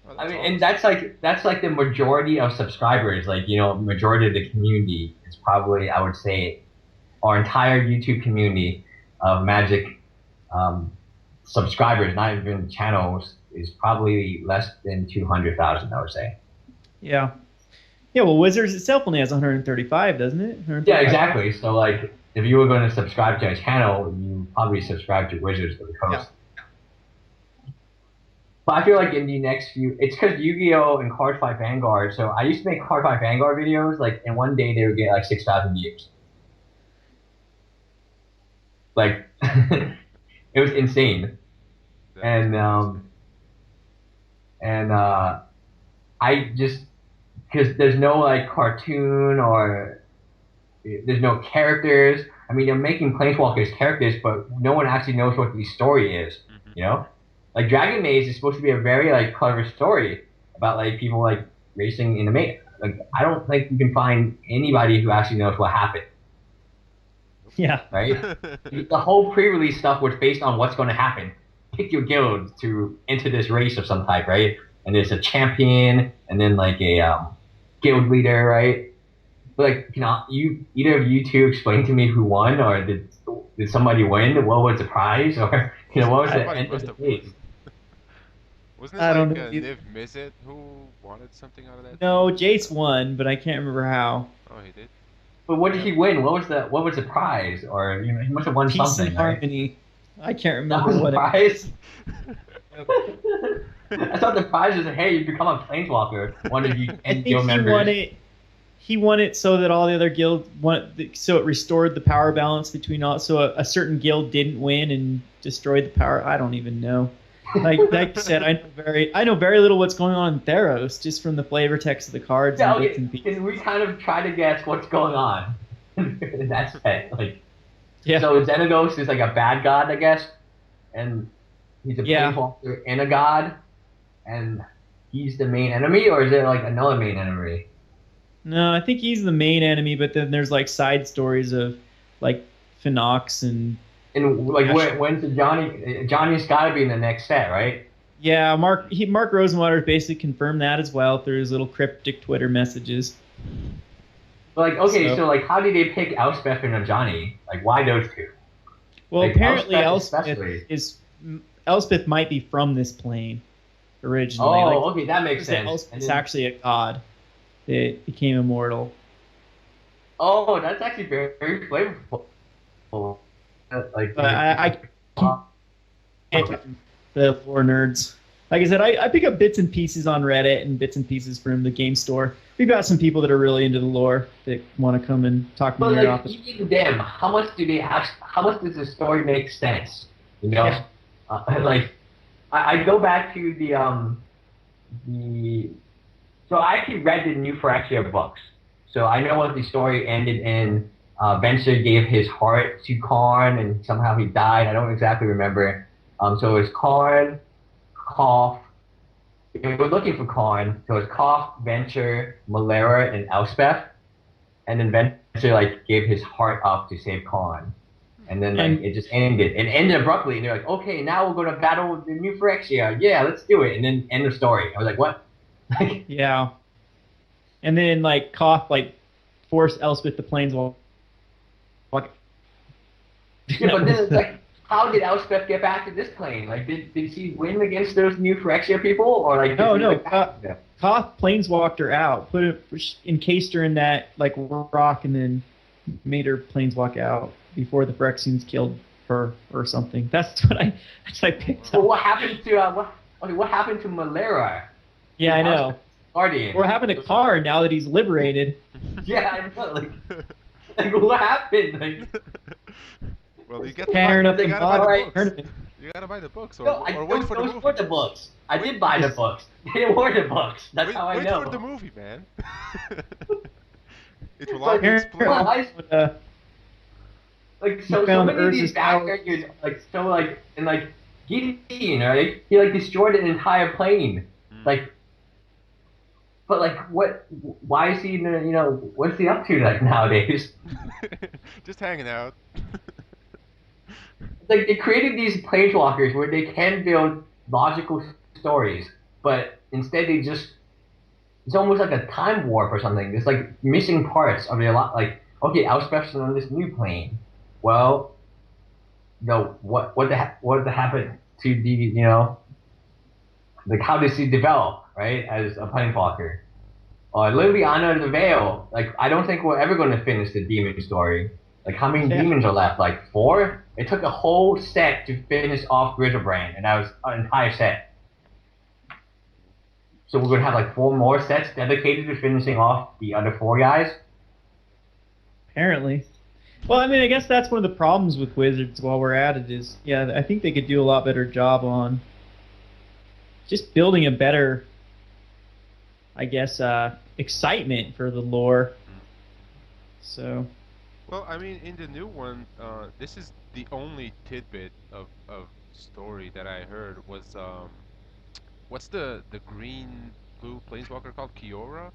Oh, I mean, awesome. and that's like the majority of subscribers. Like, majority of the community is probably, I would say, our entire YouTube community of Magic subscribers, not even channels, is probably less than 200,000, I would say. Yeah. Yeah, well, Wizards itself only has 135, doesn't it? Yeah, exactly. So, like, if you were going to subscribe to a channel, you probably subscribe to Wizards of the Coast. Yeah. But I feel like in the next few, it's because Yu-Gi-Oh! And Card Fight Vanguard. So I used to make Card Fight Vanguard videos, like, in one day they would get like 6,000 views. Like, it was insane. And I just, because there's no like cartoon or there's no characters. I mean, they're making Planeswalkers characters, but no one actually knows what the story is. Like Dragon Maze is supposed to be a very like clever story about like people like racing in the maze. Like I don't think you can find anybody who actually knows what happened. Yeah. Right? The whole pre-release stuff was based on what's going to happen. Pick your guild to enter this race of some type, right? And there's a champion, and then like a guild leader, right? Like, can you either of you two explain to me who won, or did somebody win? What was the prize, or what was the Somebody end of must the have won. game? Wasn't it I don't like know either. Niv Mizzet who wanted something out of that No, thing? Jace won, but I can't remember how. Oh, he did. But what did Yeah. he win? What was the prize? Or he must have won Peace and something, right? harmony. I can't That remember was the what it. prize. Was. I thought the prize was, hey, you become a planeswalker. One of you I 10 think guild he members. won it. He won it so that all the other guilds so it restored the power balance between all. So a certain guild didn't win and destroyed the power. I don't even know. Like you said, I know very little what's going on in Theros just from the flavor text of the cards Yeah, and bits okay. and pieces. Can we kind of try to guess what's going on in that set? Like, Yeah, so Xenagos is like a bad god, I guess, and he's a yeah. planeswalker and a god, and he's the main enemy, or is it like another main enemy? No, I think he's the main enemy, but then there's like side stories of like Phenox and And like, Ash. when's the Johnny? Johnny's got to be in the next set, right? Yeah, Mark Rosenwater basically confirmed that as well through his little cryptic Twitter messages. But like, okay, So, so like, how did they pick Elspeth and Johnny? Like, why those two? well, Like apparently Elspeth especially. Elspeth might be from this plane originally. Like, Oh, okay, that makes sense. And Elspeth's then, actually a god that became immortal. oh, that's actually very, very flavorful. Like, But I can't the lore nerds. Like I said, I pick up bits and pieces on Reddit and bits and pieces from the game store. We've got some people that are really into the lore that want to come and talk to but me in like, office. even them, how much do they have? How much does the story make sense? You know, Yeah. like, I go back to the. So I actually read the New Phyrexia books, so I know what the story ended in. Venture gave his heart to Karn, and somehow he died. I don't exactly remember. So it was Karn, Koth. We're looking for Karn. So it's Koth, Venture, Malera, and Elspeth. And then Venture like gave his heart up to save Karn. And then like And it just ended. It ended abruptly, and they're like, okay, now we're gonna battle the New Phyrexia. Yeah, let's do it. And then end of story. I was like, what? Like, yeah, and then like Koth like forced Elspeth to planeswalk. yeah, but then it's like, how did Elspeth get back to this plane? Like, did she win against those New Phyrexia people, or like? No, did she, no. like, Koth planeswalked her out, encased her in that like rock, and then made her planeswalk out before the Phyrexians killed her or something. That's what I picked Well, up. what happened to what happened to Malera? Yeah, I know. Guardian. We're having a car now that he's liberated. Yeah, I know. Like what happened? Like, Well, you get to Tearing buy, up you the gotta buy the body books. tournament. You gotta buy the books, no, or wait for the those movie. were the books. I did buy the books. They were the books. That's Wait, how I wait know. for the movie, man. It will But all be explained. why- Uh, Like He so found many of these Urza's bad power. characters, like so like and like Gideon, right? He like destroyed an entire plane. Mm. Like, but like what? Why is he? What's he up to like nowadays? Just hanging out. Like they created these planeswalkers where they can build logical stories, but instead they just it's almost like a time warp or something. There's like missing parts of it a lot. Like okay, Elspeth's on this new plane. Well, no, what happened to the like how does he develop right as a planeswalker? Liliana the Veil. Like I don't think we're ever going to finish the demon story. Like how many Yeah. demons are left? Like 4? It took a whole set to finish off Griselbrand, and that was an entire set. So we're gonna have like 4 more sets dedicated to finishing off the other 4 guys. apparently. Well, I mean, I guess that's one of the problems with Wizards while we're at it is, yeah, I think they could do a lot better job on just building a better, I guess, excitement for the lore. So, Well, I mean, in the new one, this is the only tidbit of story that I heard was what's the green blue planeswalker called? Kiora?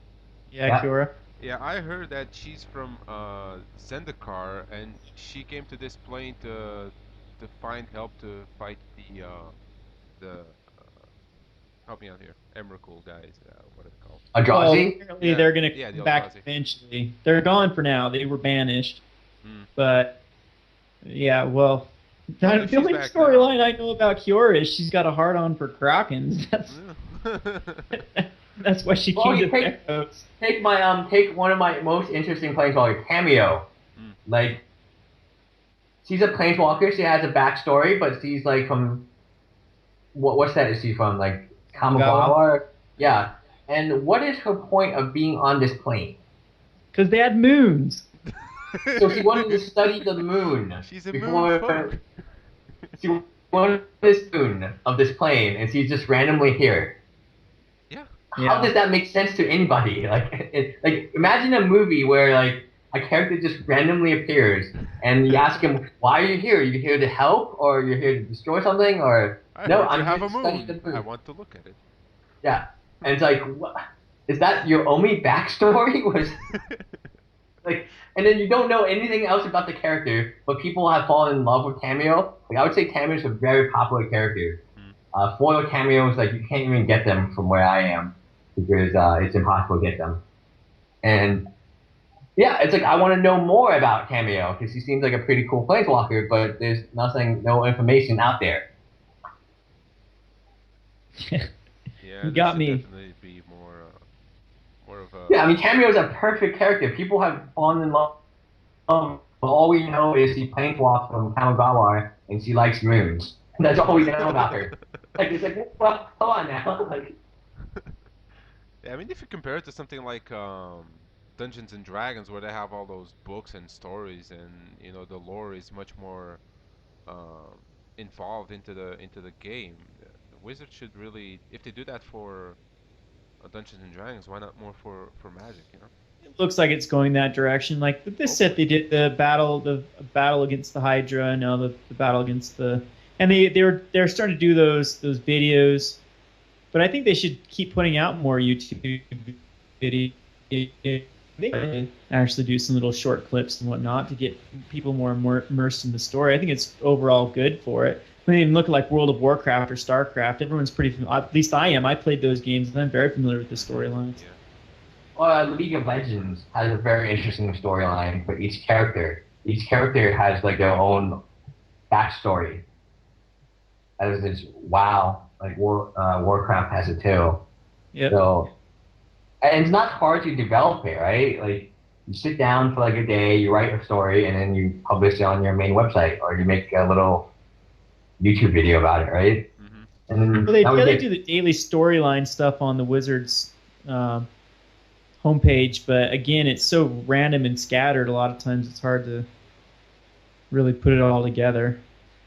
yeah, Yeah. Kiora. Yeah, I heard that she's from Zendikar, and she came to this plane to find help to fight the help me out here. Emrakul guys. What are they called? Well, Eldrazi? apparently Yeah, they're going to yeah, the come back Eldrazi. eventually. They're gone for now. They were banished. Mm. But, yeah, well, Well, the if she's only back now. storyline I know about Kiora is she's got a hard-on for Krakens. That's why she Well, came you to take- Theros. Take one of my most interesting planeswalkers, Cameo. Mm. Like, she's a planeswalker. She has a backstory, but she's like from what's that? Is she from like Kamigawa? Yeah. And what is her point of being on this plane? Because they had moons. So she wanted to study the moon. She's a before moon folk. she wanted this moon of this plane, and she's just randomly here. Yeah. How does that make sense to anybody? Like imagine a movie where like a character just randomly appears, and you ask him, "Why are you here? Are you here to help, or you're here to destroy something, or no? I I'm have here a to study the moon. moon." I want to look at it. Yeah, and it's like, what? Is that your only backstory? Was like, and then you don't know anything else about the character, but people have fallen in love with Cameo. Like I would say, Cameo is a very popular character. Foil cameos, like you can't even get them from where I am because it's impossible to get them. And yeah, it's like I want to know more about Cameo because he seems like a pretty cool planeswalker, but there's no information out there. Yeah, You there got should me. definitely be more of a. Yeah, I mean, Cameo is a perfect character. People have fallen in love. But all we know is she planeswalks from Kamigawa and she likes moons. That's all we know about her. Like it's like, well, hold on now. Like, Yeah, I mean, if you compare it to something like Dungeons and Dragons, where they have all those books and stories, and you know the lore is much more involved into the game. The Wizards should really, if they do that for Dungeons and Dragons, why not more for Magic? You know? It looks like it's going that direction. Like with this set, they did the battle against the Hydra, and now the battle against the, and they're starting to do those videos, but I think they should keep putting out more YouTube videos. They actually do some little short clips and whatnot to get people more immersed in the story. I think it's overall good for it. I mean, look at like World of Warcraft or StarCraft. Everyone's pretty familiar. At least I am. I played those games, and I'm very familiar with the storylines. Yeah. well, League of Legends has a very interesting storyline for each character. Each character has like their own backstory. As it's WoW, like Warcraft has it too. Yep. So, and it's not hard to develop it, right? Like you sit down for like a day, you write a story, and then you publish it on your main website, or you make a little YouTube video about it, right? Mm-hmm. And then Well, they do the daily storyline stuff on the Wizards homepage, but again, it's so random and scattered. A lot of times, it's hard to really put it all together.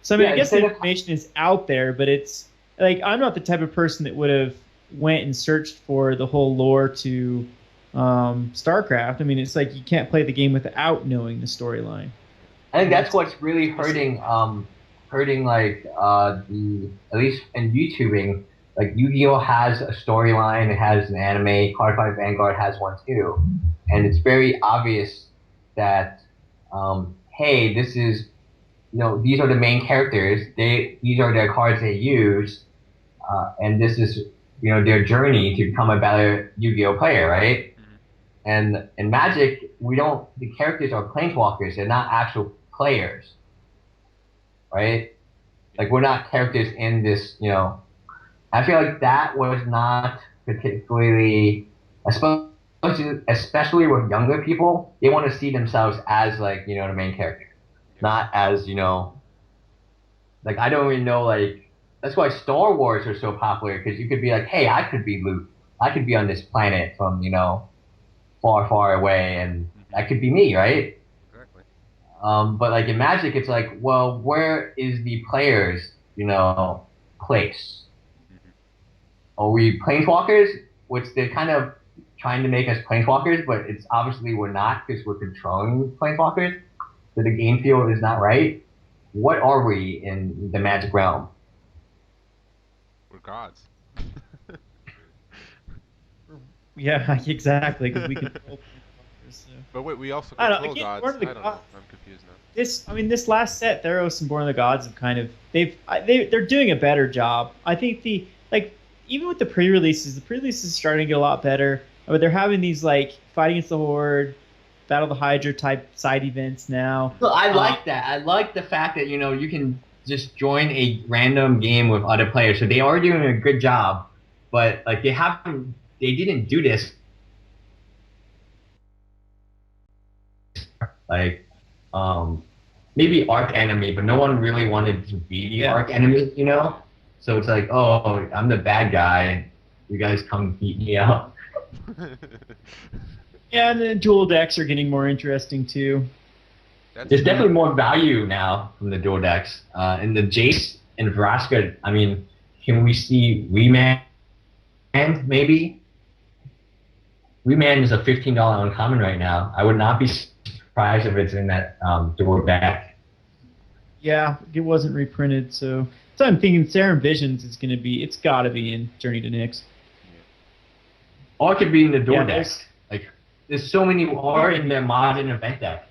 So I mean, I guess the information is out there, but it's like I'm not the type of person that would have went and searched for the whole lore to StarCraft. I mean, it's like you can't play the game without knowing the storyline. I think that's what's really hurting like the at least in YouTubing. Like Yu-Gi-Oh has a storyline, it has an anime. Cardfight Vanguard has one too, and it's very obvious that hey, this is these are the main characters. These are their cards they use, and this is their journey to become a better Yu-Gi-Oh player, right? Mm-hmm. And in Magic, the characters are planeswalkers. They're not actual players, right? Like we're not characters in this. I feel like that was not particularly, especially with younger people. They want to see themselves as like the main character, not as like I don't even know like. That's why Star Wars are so popular because you could be like, hey, I could be Luke. I could be on this planet from far, far away, and that could be me, right? Exactly. But like in Magic, it's like, well, where is the player's place? Are we planeswalkers? Which they're kind of trying to make us planeswalkers, but it's obviously we're not because we're controlling planeswalkers. So the game field is not right. What are we in the Magic realm? We're gods. Yeah, exactly. Because we control. So. But wait, we also I don't control know, again, gods. Born of the I don't Gods- know. I'm confused now. This last set, Theros and Born of the Gods have kind of they're doing a better job. I think even with the pre-releases starting to get a lot better. But they're having these like fight against the horde, battle the Hydra type side events now. So I like that. I like the fact that you can just join a random game with other players. So they are doing a good job, but like they didn't do this like maybe arc enemy, but no one really wanted to be the arc enemy. So it's like, oh, I'm the bad guy. You guys come beat me up. Yeah, and the dual decks are getting more interesting too. There's definitely more value now from the dual decks. And the Jace and Vraska, I mean, can we see Remand maybe? Remand is a $15 uncommon right now. I would not be surprised if it's in that dual deck. Yeah, it wasn't reprinted, so I'm thinking Serum Visions is gonna be. It's got to be in Journey to Nyx. Or it could be in the dual deck. Like, there's so many more in the modern event deck.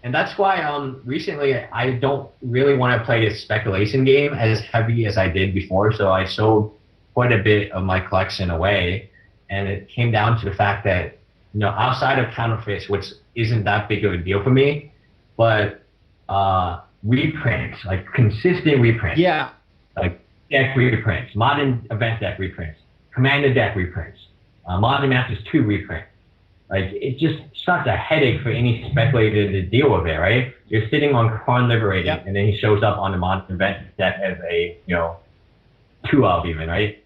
And that's why recently I don't really want to play this speculation game as heavy as I did before. So I sold quite a bit of my collection away. And it came down to the fact that, outside of counterfeits, which isn't that big of a deal for me, but reprints, like consistent reprints. Yeah. Like deck reprints, modern event deck reprints, Commander deck reprints, Modern Masters 2 reprint. Like, it's just such a headache for any speculator to deal with it, right? You're sitting on Karn Liberated, and then he shows up on the modern event deck as a, 2-of even, right?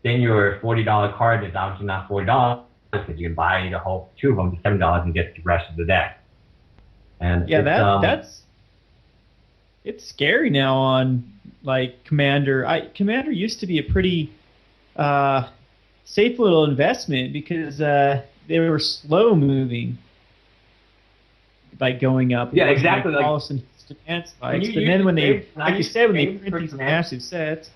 Then your $40 card is obviously not $40 because you can buy the whole 2 of them for $7 and get the rest of the deck. And yeah, it's scary now on like Commander. Commander used to be a pretty safe little investment because they were slow moving, like going up. Yeah, exactly. Like, all of a sudden, demand spikes. But then when they, like you said, when they print these massive sets.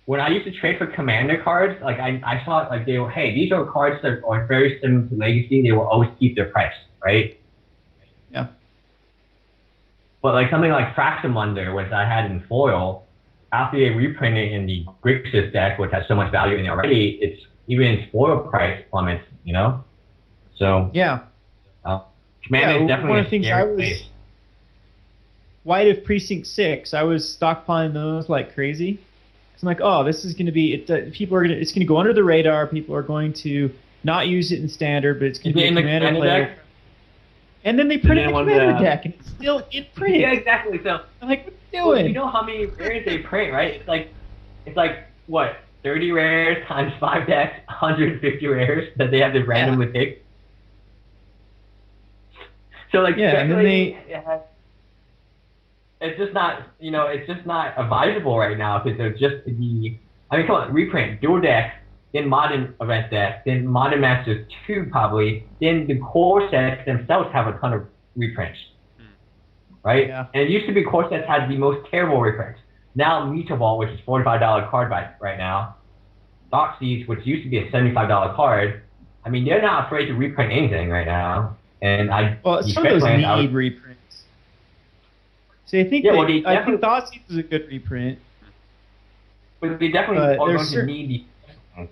When I used to trade for Commander cards, like I thought like these are cards that are very similar to Legacy. They will always keep their price, right? Yeah. But like something like Fraxamunder, which I had in foil, after they reprinted in the Grixis deck, which has so much value in it already, it's even its foil price plummets, So yeah, Commander is definitely one of the things I was place. White of Precinct 6. I was stockpiling those like crazy. I'm like, oh, this is going to be. It's going to go under the radar. People are going to not use it in standard, but it's going to be a Commander player. And then they put it in a Commander deck, and it's still in print. Yeah, exactly. So I'm like, what are you doing? You know how many rares they print, right? It's like what, 30 rares times 5 decks, 150 rares that they have to randomly pick. So like, and then it's just not, it's just not advisable right now because they're just come on, reprint, dual deck, then modern event deck, then modern masters 2 probably, then the core sets themselves have a ton of reprints, right? Yeah. And it used to be core sets had the most terrible reprints. Now Mutavault, which is $45 card right now, Doxies, which used to be a $75 card, I mean, they're not afraid to reprint anything right now. And some of those need reprints. So I think I think Thoughtseize is a good reprint. But they definitely are going to need the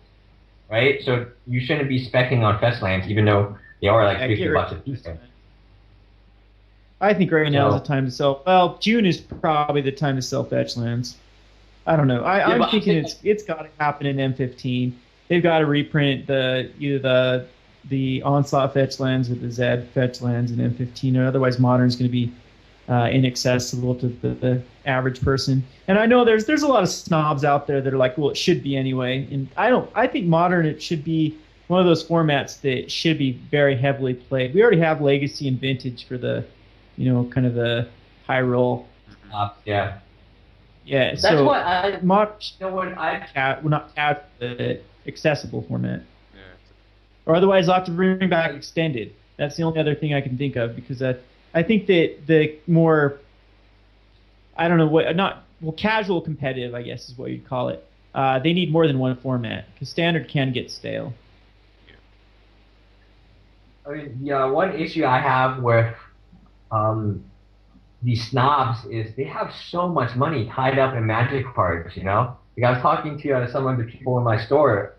right? So you shouldn't be specking on Festlands, even though they are like $50 a piece. I think right now is the time to sell. Well, June is probably the time to sell Fetchlands. I don't know. I'm thinking it's got to happen in M15. They've got to reprint either the Onslaught Fetchlands with the Zed Fetchlands in M15, or otherwise Modern's going to be inaccessible to the average person. And I know there's a lot of snobs out there that are like, well, it should be anyway. And I think Modern, it should be one of those formats that should be very heavily played. We already have Legacy and Vintage for the, kind of the high roll. Yeah. Yeah. That's so what I. We're not accessible format. Yeah. Or otherwise, I'll have to bring back Extended. That's the only other thing I can think of because I think that the more, I don't know casual competitive, I guess is what you'd call it. They need more than one format because Standard can get stale. I mean, one issue I have with these snobs is they have so much money tied up in magic cards, you know? Like I was talking to some of the people in my store,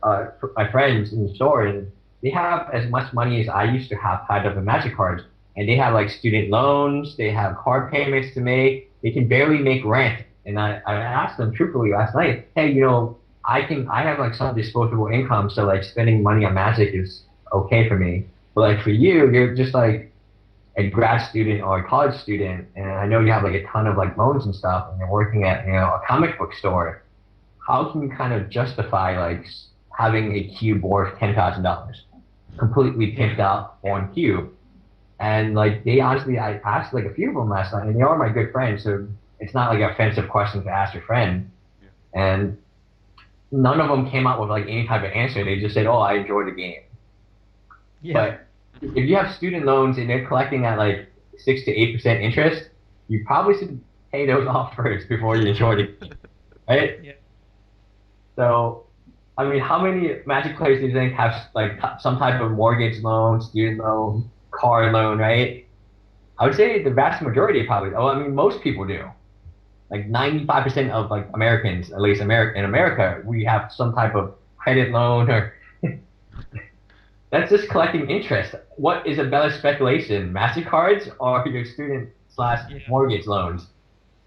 my friends in the store, and they have as much money as I used to have tied up in magic cards. And they have like student loans, they have card payments to make, they can barely make rent. And I asked them truthfully last night, hey, you know, I have like some disposable income, so like spending money on magic is okay for me. But like for you, you're just like a grad student or a college student, and I know you have like a ton of like loans and stuff, and you're working at, you know, a comic book store. How can you kind of justify like having a cube worth $10,000, completely pimped out on cube? And like they honestly, I asked like a few of them last night, and they are my good friends, so it's not like an offensive question to ask your friend. And none of them came out with like any type of answer. They just said, "Oh, I enjoy the game." Yeah. But if you have student loans and they're collecting at like 6 to 8% interest, you probably should pay those off first before you enjoy the game, right? Yeah. So, I mean, how many Magic players do you think have like some type of mortgage loan, student loan, car loan, right? I would say the vast majority probably. Oh, I mean, most people do. Like 95% of like Americans, at least in America, we have some type of credit loan or that's just collecting interest. What is a better speculation, MasterCards or your student slash mortgage loans,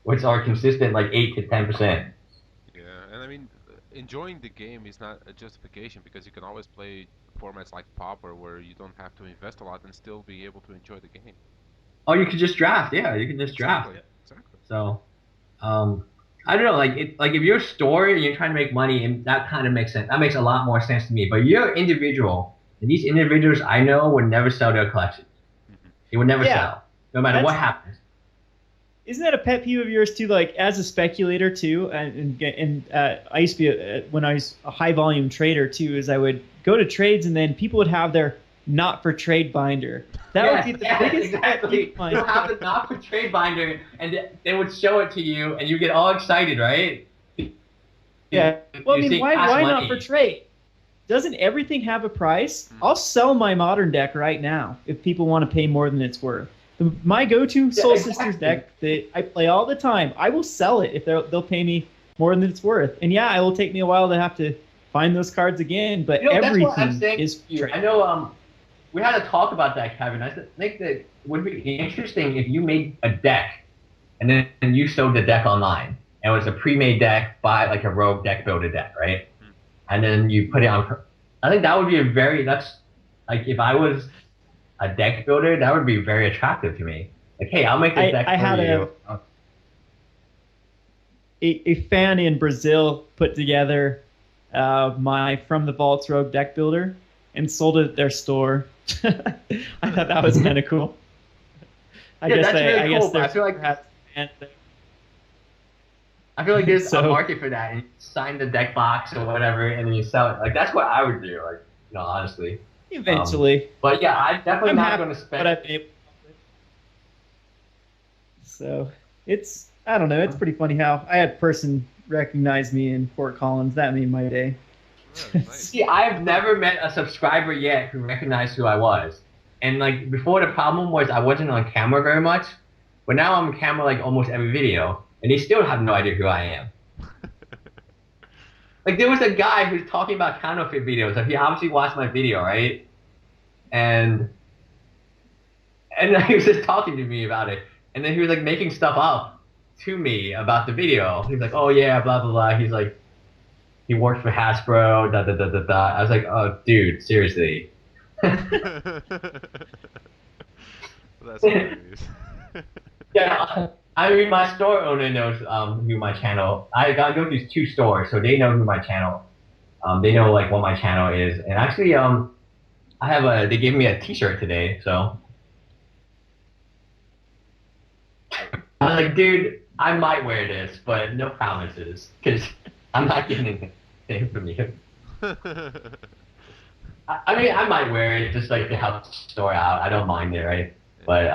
which are consistent like 8 to 10%? Yeah, and I mean, enjoying the game is not a justification because you can always play formats like Pauper where you don't have to invest a lot and still be able to enjoy the game. Oh, you could just draft. Yeah, you can just draft. Exactly. So, I don't know. Like if you're a store and you're trying to make money, and that kind of makes sense. That makes a lot more sense to me. But you're an individual, and these individuals I know would never sell their collections. They would never sell, no matter what happens. Isn't that a pet peeve of yours too? Like as a speculator too, and I used to be when I was a high volume trader too. Is I would go to trades and then people would have their not for trade binder. That would be the biggest pet peeve. You'll have the not for trade binder, and they would show it to you, and you get all excited, right? Yeah. Well, I mean, why money. not for trade? Doesn't everything have a price? I'll sell my modern deck right now if people want to pay more than it's worth. My go-to Soul Sisters deck that I play all the time, I will sell it if they'll pay me more than it's worth. And yeah, it will take me a while to have to find those cards again, but everything is trade. I know we had a talk about that, Kevin. I think that it would be interesting if you made a deck and then you sold the deck online. And it was a pre-made deck by like a rogue deck builder deck, right? And then you put it on. I think that would be that's like if I was a deck builder, that would be very attractive to me. Like, hey, I'll make this deck for you. A fan in Brazil put together my From the Vaults Rogue deck builder and sold it at their store. I thought that was kind of cool. I guess I feel like there's a market for that. And you sign the deck box or whatever, and then you sell it. Like that's what I would do. Like, you know, honestly. Eventually. But yeah, I'm definitely not going to spend. So it's I don't know. It's pretty funny how I had a person recognize me in Fort Collins. That made my day. Nice. See, I've never met a subscriber yet who recognized who I was. And like before, the problem was I wasn't on camera very much, but now I'm on camera like almost every video, and they still have no idea who I am. Like there was a guy who's talking about counterfeit videos. Like he obviously watched my video, right? And he was just talking to me about it, and then he was like making stuff up to me about the video. He's like, "Oh yeah, blah blah blah." He's like, he works for Hasbro, da da da da da. I was like, "Oh, dude, seriously." That's hilarious. Yeah, I mean, my store owner knows who my channel. I go to these two stores, so they know who my channel. They know like what my channel is, and actually, I have they gave me a T-shirt today, so I'm like, dude, I might wear this, but no promises, because I'm not getting anything from you. I mean, I might wear it just like to help the store out. I don't mind it, right? But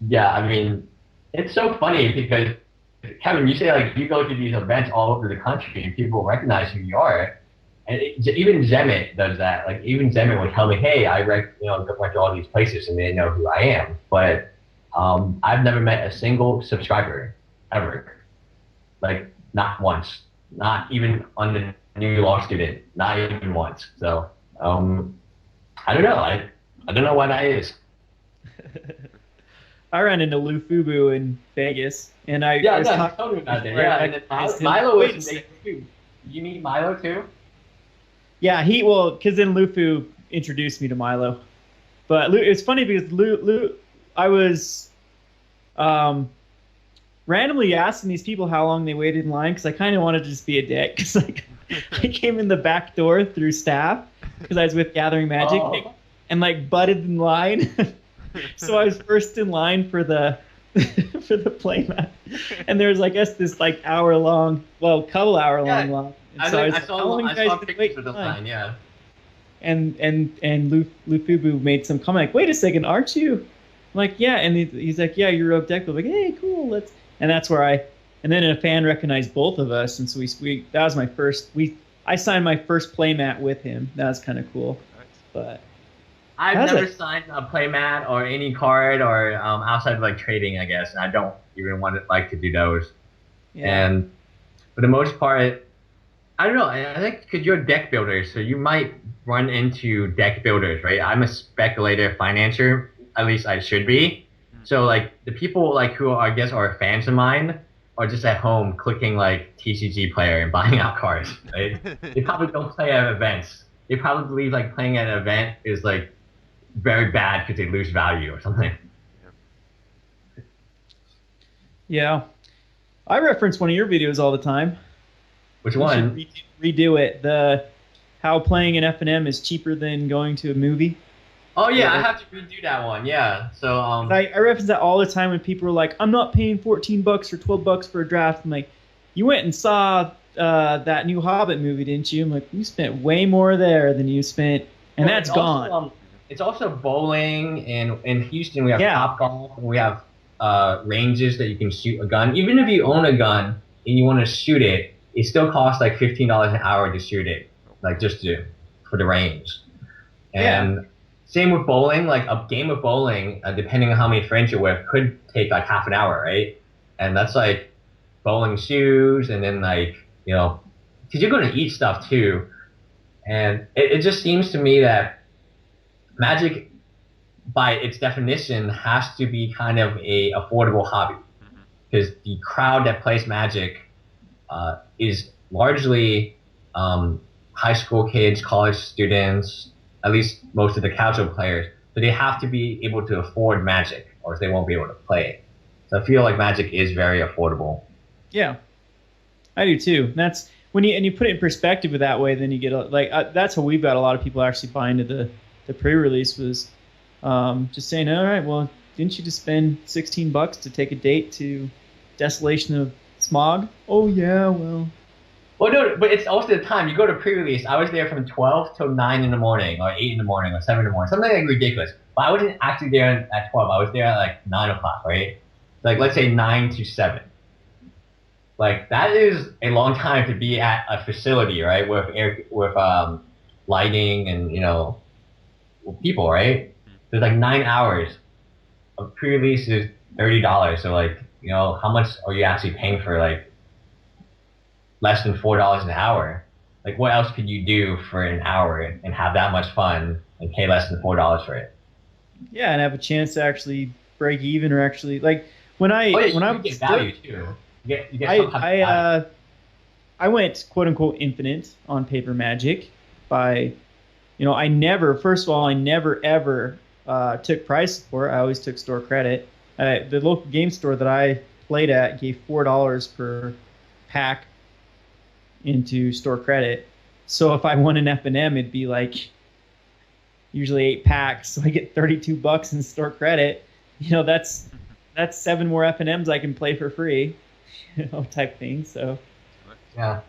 yeah, I mean, it's so funny because Kevin, you say like you go to these events all over the country and people recognize who you are. And even Zemet does that. Like even Zemet would tell me, "Hey, went to all these places and they know who I am." But I've never met a single subscriber ever. Like not once. Not even on the new law student. Not even once. So I don't know. I don't know why that is. I ran into Lou Fubu in Vegas, and I Yeah, was no, he talking told me about that. before I Yeah, and then recognized him. Milo Wait a was in second. Vegas too. You meet Milo too? Yeah, because then Lufu introduced me to Milo. But it's funny because I was um, randomly asking these people how long they waited in line because I kind of wanted to just be a dick. Because like I came in the back door through staff because I was with Gathering Magic Oh. and like butted in line. So I was first in line for the for the playmat, and there was I guess this like couple hour long Yeah, line. And so I was like, how long you I guys saw been pictures waiting of the in line? line. Yeah. And Lufubu made some comment like, "Wait a second, aren't you?" I'm like, "Yeah," and he's like, "Yeah, you're objective." Like, "Hey, cool, let's." And that's where and then a fan recognized both of us, and so we that was my first I signed my first playmat with him. That was kind of cool, Nice. but I've how's never it? signed a playmat or any card or outside of like trading, I guess. And I don't even want to like to do those. Yeah, And for the most part, I don't know. I think because you're a deck builder, so you might run into deck builders, right? I'm a speculator financier, at least I should be. So like the people like who are, I guess are fans of mine are just at home clicking like TCG player and buying out cards, right? They probably don't play at events. They probably believe like playing at an event is like very bad because they lose value or something. yeah. I reference one of your videos all the time. Which You should one? redo it. The how playing an F&M is cheaper than going to a movie. Oh yeah, I Or- have to redo that one. Yeah. So I reference that all the time when people are like, "I'm not paying $14 or $12 for a draft." I'm like, "You went and saw that new Hobbit movie, didn't you?" I'm like, "You spent way more there than you spent, and well, that's gone." It's also bowling, and in Houston we have Yeah. Top Golf, and we have ranges that you can shoot a gun. Even if you own a gun and you want to shoot it, it still costs like $15 an hour to shoot it, like just to for the range. And same with bowling. Like a game of bowling, depending on how many friends you're with, could take like half an hour, right? And that's like bowling shoes, and then like because you're going to eat stuff too. And it just seems to me that Magic, by its definition, has to be kind of a affordable hobby because the crowd that plays Magic is largely high school kids, college students, at least most of the casual players. So they have to be able to afford Magic, or they won't be able to play it. So I feel like Magic is very affordable. Yeah, I do too. That's when you put it in perspective of that way, then you get that's how we've got a lot of people actually buying to the pre-release was just saying, all right, well, didn't you just spend $16 to take a date to Desolation of Smog? Oh yeah, well. Well, no, but it's also the time. You go to pre-release. I was there from 12 till 9 in the morning, or 8 in the morning, or 7 in the morning, something like ridiculous. But I wasn't actually there at 12. I was there at like 9 o'clock, right? Like, let's say 9 to 7. Like, that is a long time to be at a facility, right? With lighting and, with people, right? There's like 9 hours. A pre-release is $30. So, like, how much are you actually paying for, like, less than $4 an hour? Like, what else could you do for an hour and have that much fun and pay less than $4 for it? Yeah, and have a chance to actually break even or actually like when I Oh yeah, when I you get value too. You get some type of value. I went quote unquote infinite on Paper Magic by I never ever took price support. I always took store credit. The local game store that I played at gave $4 per pack into store credit. So if I won an F&M, it'd be like usually 8 packs, so I get $32 in store credit. That's 7 more F&Ms I can play for free, type thing. So Yeah.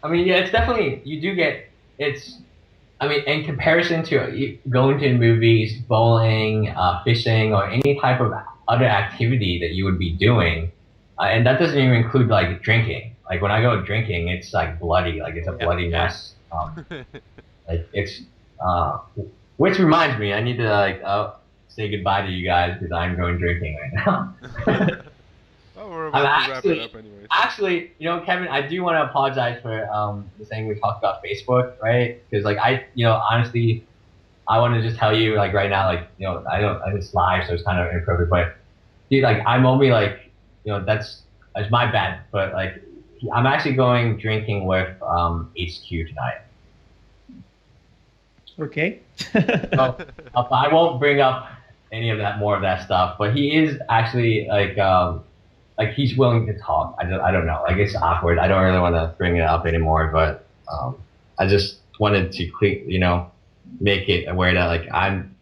I mean, yeah, it's definitely you do get it's. I mean, in comparison to going to movies, bowling, fishing, or any type of other activity that you would be doing, and that doesn't even include like drinking. Like when I go drinking, it's like bloody, like it's a bloody mess. Like it's, which reminds me, I need to like say goodbye to you guys because I'm going drinking right now. Oh, we're I'm about to wrap it up anyways. actually, Kevin, I do want to apologize for the thing we talked about Facebook, right? Because like honestly, I want to just tell you like right now, like I it's live, so it's kind of inappropriate, but dude, like I'm only like that's my bad, but like I'm actually going drinking with HQ tonight. Okay. So I won't bring up any of that more of that stuff, but he is actually like he's willing to talk. I don't know. Like it's awkward. I don't really want to bring it up anymore, but I just wanted to make it aware that like I'm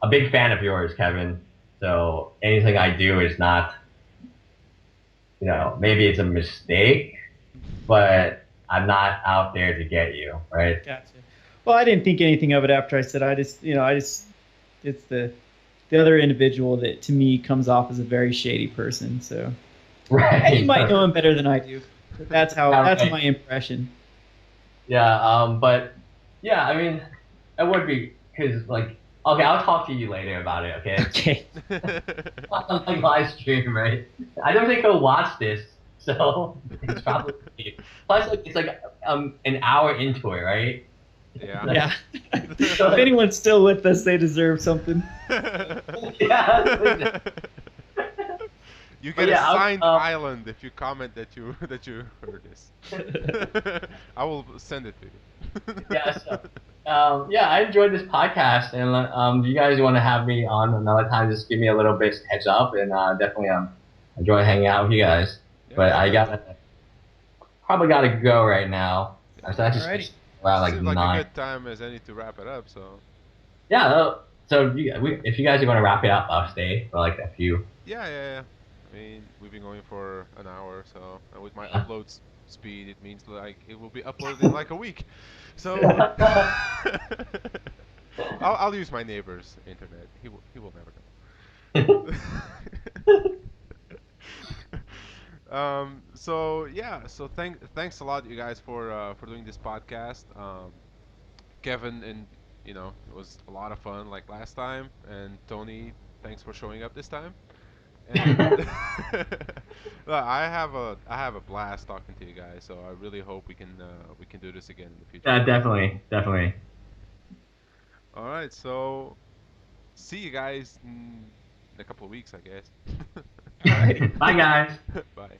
a big fan of yours, Kevin. So anything I do is not, maybe it's a mistake, but I'm not out there to get you, right? Gotcha. Well, I didn't think anything of it after I said it's the other individual that to me comes off as a very shady person. So Right. you might know him better than I do. But that's Right. my impression. Yeah. But yeah, I mean, it would be because like, okay, I'll talk to you later about it. Okay. Okay. On like live stream, right? I don't think he'll watch this, so it's probably plus like it's like an hour into it, right? Yeah. Yeah. So, If anyone's still with us, they deserve something. yeah. You But get yeah, a signed island if you comment that you heard this. I will send it to you. yeah. So, yeah, I enjoyed this podcast, and if you guys want to have me on another time, just give me a little bit heads up, and definitely enjoy hanging out with you guys. Yeah, But I definitely. probably gotta go right now. So I just Alrighty. around like Seems like 9. a good time as any to wrap it up. So Yeah. So if you guys want to wrap it up, I'll stay for like a few. yeah. I mean, we've been going for an hour, so and with my Yeah. speed, it means like it will be uploaded in like a week. So I'll use my neighbor's internet. He will never know. So yeah, so thanks a lot, you guys, for doing this podcast. Kevin, and it was a lot of fun like last time. And Tony, thanks for showing up this time. And look, I have a blast talking to you guys. So I really hope we can do this again in the future. Yeah, definitely. All right, so see you guys in a couple of weeks, I guess. Alrighty. Bye, guys. Bye.